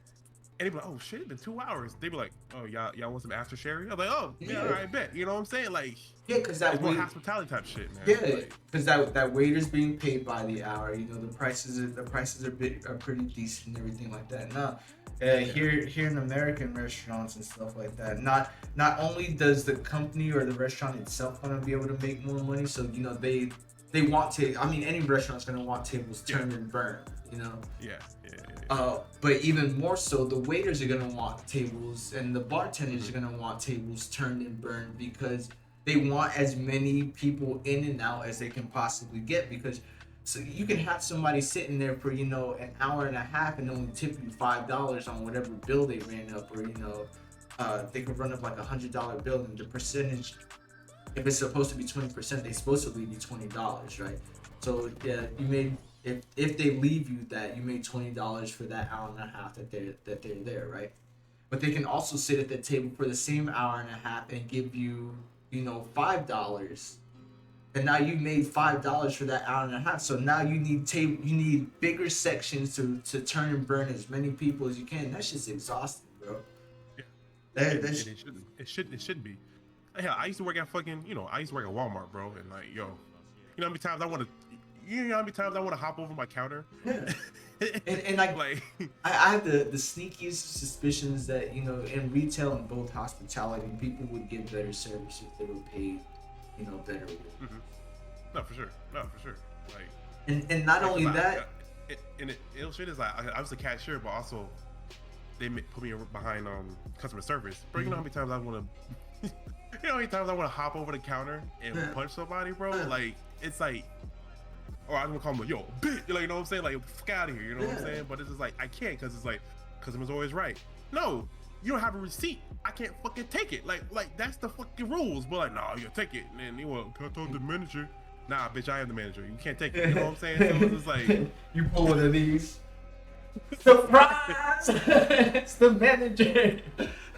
S1: And they'd be like, oh shit, it's been 2 hours. They'd be like, oh, y'all want some after sherry? I'm like, oh yeah, all right, bet. You know what I'm saying? Like,
S2: yeah, because that
S1: it's more hospitality type shit, man.
S2: Yeah, because that waiter's being paid by the hour. You know, the prices are pretty decent and everything like that. Now, here in American restaurants and stuff like that, not only does the company or the restaurant itself want to be able to make more money, so you know they want to. I mean, any restaurant's gonna want tables turned and burned. You know.
S1: Yeah.
S2: But even more so, the waiters are gonna want tables, and the bartenders are gonna want tables turned and burned because they want as many people in and out as they can possibly get. Because so you can have somebody sitting there for, you know, an hour and a half and only tip you $5 on whatever bill they ran up, or you know, they could run up like $100 bill, and the percentage if it's supposed to be 20%, they're supposed to leave you $20, right? So yeah, you made if they leave you that, you made $20 for that hour and a half that they're there, right? But they can also sit at the table for the same hour and a half and give you, $5. And now you made $5 for that hour and a half. So now you need bigger sections to turn and burn as many people as you can. That's just exhausting, bro.
S1: Yeah.
S2: That's
S1: It shouldn't. It shouldn't be. Hell, I used to work at fucking, I used to work at Walmart, bro, and like, yo, how many times I want to, how many times I want to hop over my counter?
S2: yeah. And like I have the sneakiest suspicions that in retail and both hospitality, people would get better service if they were paid, better.
S1: Mm-hmm. No, for sure. Like,
S2: and not only that,
S1: the ill shit is like I was a cashier, but also they put me behind customer service. Bro, you know how many times I want to, how many times I want to hop over the counter and punch somebody, bro? Like it's like. Or I'm gonna call him yo, bitch, like, you know what I'm saying? Like, fuck out of here, you know what I'm saying? But it's just like, I can't, because it's like, customer's always right. No, you don't have a receipt. I can't fucking take it. Like that's the fucking rules. But like, no, you take it. And then can I talk to the manager? Nah, bitch, I am the manager. You can't take it. You know what I'm saying? So it's just like,
S2: you pull one of these. Surprise! It's the manager.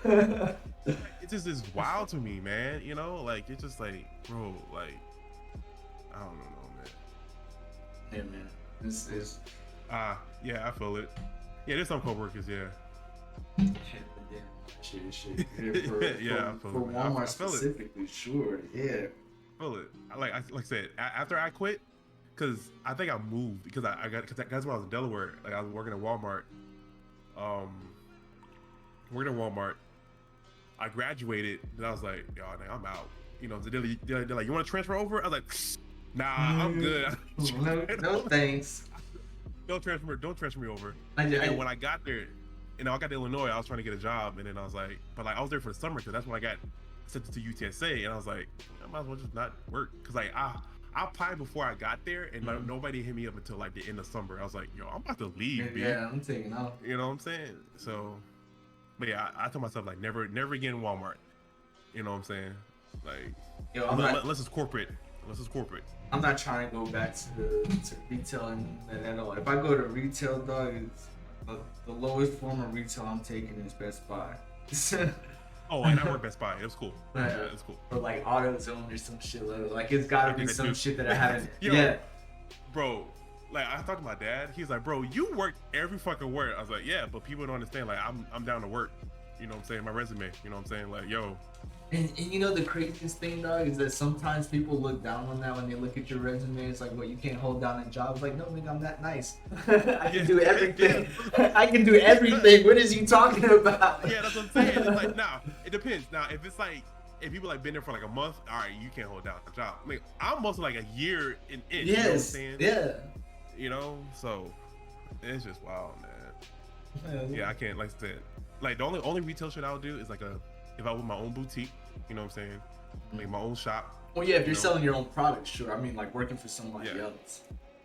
S1: It just is wild to me, man. Like, it's just like, bro, like, I don't know.
S2: Yeah, man. This is.
S1: Yeah, I feel it. Yeah, there's some coworkers, yeah.
S2: Shit.
S1: Yeah,
S2: for Walmart
S1: I feel
S2: specifically, sure. Yeah.
S1: I feel it. Like I said, after I quit, because I think I moved because because when I was in Delaware, like I was working at Walmart. I graduated, and I was like, yo, I'm out. They're like, you want to transfer over? I was like, nah, I'm good.
S2: No thanks.
S1: Don't transfer me over.
S2: And
S1: when I got there, I got to Illinois, I was trying to get a job, and then I was like, but like I was there for the summer because that's when I got sent to UTSA, and I was like, I might as well just not work because like I applied before I got there, and like, nobody hit me up until like the end of summer. I was like, yo, I'm about to leave,
S2: yeah, I'm taking off.
S1: You know what I'm saying? So, but yeah, I told myself like never again Walmart. You know what I'm saying? Like,
S2: yo,
S1: unless it's corporate.
S2: I'm not trying to go back to retail and at all. If I go to retail, dog, it's the lowest form of retail I'm taking is Best Buy.
S1: Oh, and I work Best Buy. It was cool. Yeah, it was cool.
S2: Or like AutoZone or some shit. Like it's gotta be some shit that I haven't.
S1: Yo,
S2: yeah.
S1: Bro, like I talked to my dad. He's like, bro, you work every fucking word. I was like, yeah, but people don't understand. Like I'm down to work. You know what I'm saying? My resume. You know what I'm saying? Like, yo.
S2: And the craziest thing, dog, is that sometimes people look down on that when they look at your resume. It's like, what, you can't hold down a job? It's like, no, nigga, I'm that nice. I can do everything. I can do everything. What is you talking about?
S1: Yeah, that's what I'm saying. It's like, nah, it depends. Now, if it's like, if people like been there for like a month, all right, you can't hold down a job. I mean, I'm mostly like a year in.
S2: Yes.
S1: You know what I'm saying?
S2: Yeah.
S1: So it's just wild, man. Yeah, I can't, like I said, like the only retail shit I'll do is like if I with my own boutique, you know what I'm saying? Like my own shop.
S2: Well, yeah, if you're selling your own products, sure. I mean, like working for somebody else.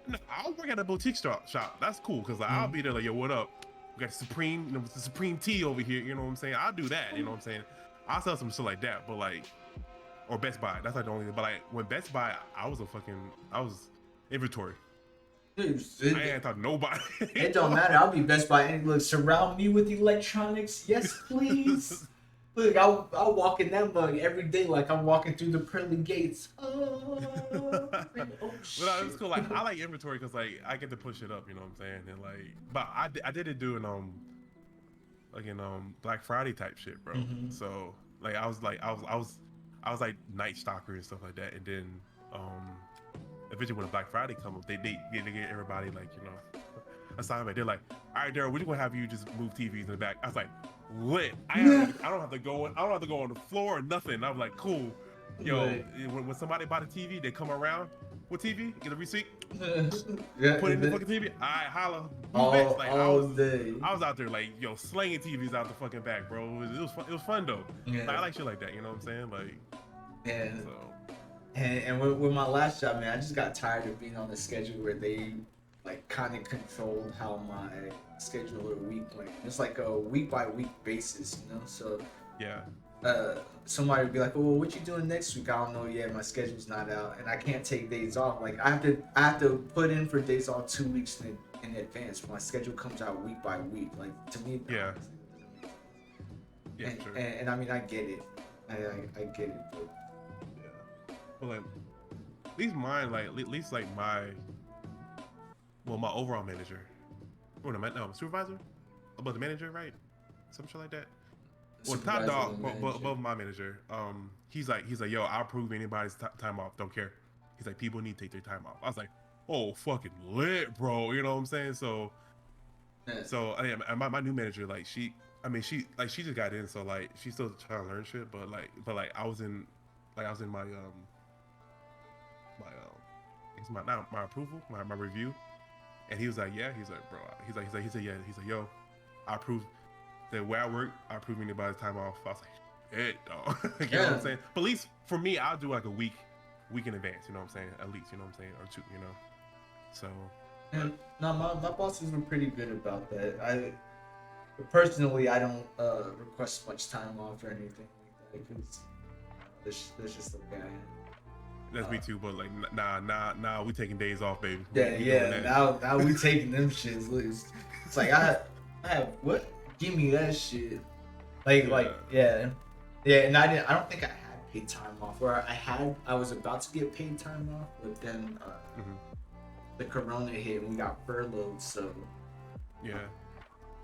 S1: No, I'll work at a boutique shop. That's cool, because like, I'll be there like, yo, what up? We got Supreme, the Supreme tea over here, you know what I'm saying? I'll do that, you know what I'm saying? I'll sell some shit like that, but like, or Best Buy, that's like the only thing. But like, when Best Buy, I was inventory.
S2: Dude,
S1: I ain't talking to nobody.
S2: It don't matter. I'll be Best Buy. And look, surround me with electronics. Yes, please. Look, I'll walk in that mug every day like I'm walking through the pearly gates. Oh,
S1: But it's cool. Like, I like inventory because like I get to push it up, you know what I'm saying? And like, but I did it doing Black Friday type shit, bro. So like I was like like night stalker and stuff like that, and then eventually when the Black Friday come up, they get everybody like, assignment. They're like, all right, Daryl, we're gonna have you just move TVs in the back. I was like, lit. I don't have to go on the floor or nothing. I was like, cool. Yo, when somebody buy the TV, they come around with TV, get a receipt, put it in the fucking TV. All right, holla. Like,
S2: all day.
S1: I was out there like, yo, slinging TVs out the fucking back, bro. It was fun. It was fun though.
S2: Yeah.
S1: Like, I like shit like that. You know what I'm saying? Like,
S2: yeah.
S1: So.
S2: And with my last job, man, I just got tired of being on the schedule where they like kind of controlled how my schedule of the week went. It's like a week by week basis, So
S1: yeah.
S2: somebody would be like, "Oh, what you doing next week?" I don't know yet. My schedule's not out, and I can't take days off. Like I have to put in for days off 2 weeks in advance. My schedule comes out week by week. Like to me,
S1: Yeah. Yeah,
S2: and,
S1: sure.
S2: and I mean, I get it. I get it. But
S1: Yeah. But like, at least mine, like, at least like my overall manager, or no, supervisor, above the manager, right? Some shit like that. Well, top
S2: supervisor
S1: dog,
S2: and manager.
S1: above my manager. He's like, yo, I'll approve anybody's time off. Don't care. He's like, people need to take their time off. I was like, oh, fucking lit, bro. You know what I'm saying? So,
S2: Yeah.
S1: my new manager, like, she just got in, so like, she's still trying to learn shit. But like, I was in my it's my approval, my review, and he was like, yeah, he's like, bro, he said, yeah, he's like, yo, I approve. The way I work, I approve anybody's time off. I was like, shit, dog. You know what I'm saying? But at least for me, I'll do like a week in advance. You know what I'm saying? At least, you know what I'm saying, or two. You know. So.
S2: And no, my bosses were pretty good about that. I personally, I don't request much time off or anything like that because there's just the guy.
S1: That's me too, but like, nah, we taking days off, baby.
S2: Yeah. Now we taking them shits. It's like I have what? Give me that shit. Yeah. And I don't think I had paid time off. Or I was about to get paid time off, but then the corona hit and we got furloughed. So
S1: yeah,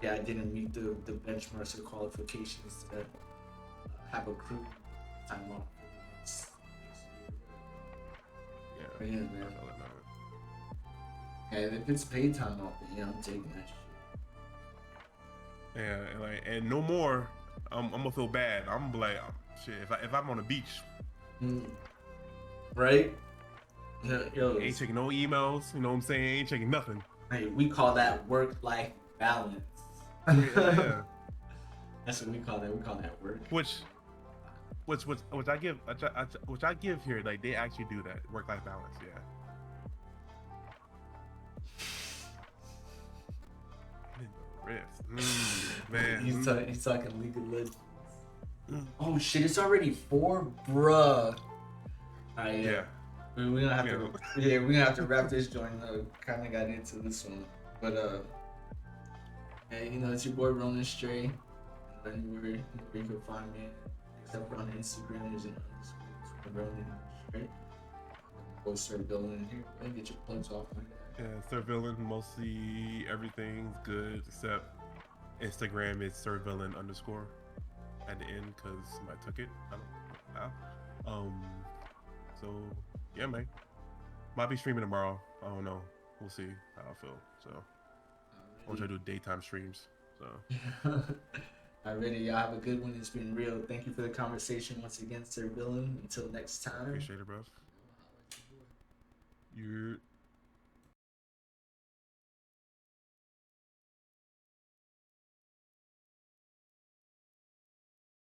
S2: I didn't meet the benchmarks or qualifications to have accrued time off.
S1: yeah,
S2: Yeah, man. And if it's paid time off, then yeah, I'm taking that shit.
S1: Yeah, and no more. I'm gonna feel bad. I'm gonna be like, shit. If I'm on the beach,
S2: right? Yo,
S1: ain't checking no emails. You know what I'm saying? Ain't checking nothing.
S2: Hey, we call that work-life balance.
S1: Yeah.
S2: That's what we call that. We call that work.
S1: Which I give here, like they actually do that work-life balance. Yeah. Man.
S2: He's talking League of Legends. Oh shit! It's already 4, bruh. Alright, yeah. We're gonna have to. Yeah, we're gonna have to wrap this joint up. Kind of got into this one, but hey, it's your boy Ronan Stray. Anywhere you can find me, except for on Instagram, there's an underscore Ronan Stray. Go start building here. And get your plugs off like that.
S1: Yeah, Sir Villain, mostly everything's good except Instagram is Sir Villain _ at the end because somebody took it. I don't know. So yeah, man. Might be streaming tomorrow. I don't know. We'll see how I feel. So I'll try to do daytime streams. So
S2: already, y'all have a good one. It's been real. Thank you for the conversation once again, Sir Villain. Until next time.
S1: Appreciate it, bro. You're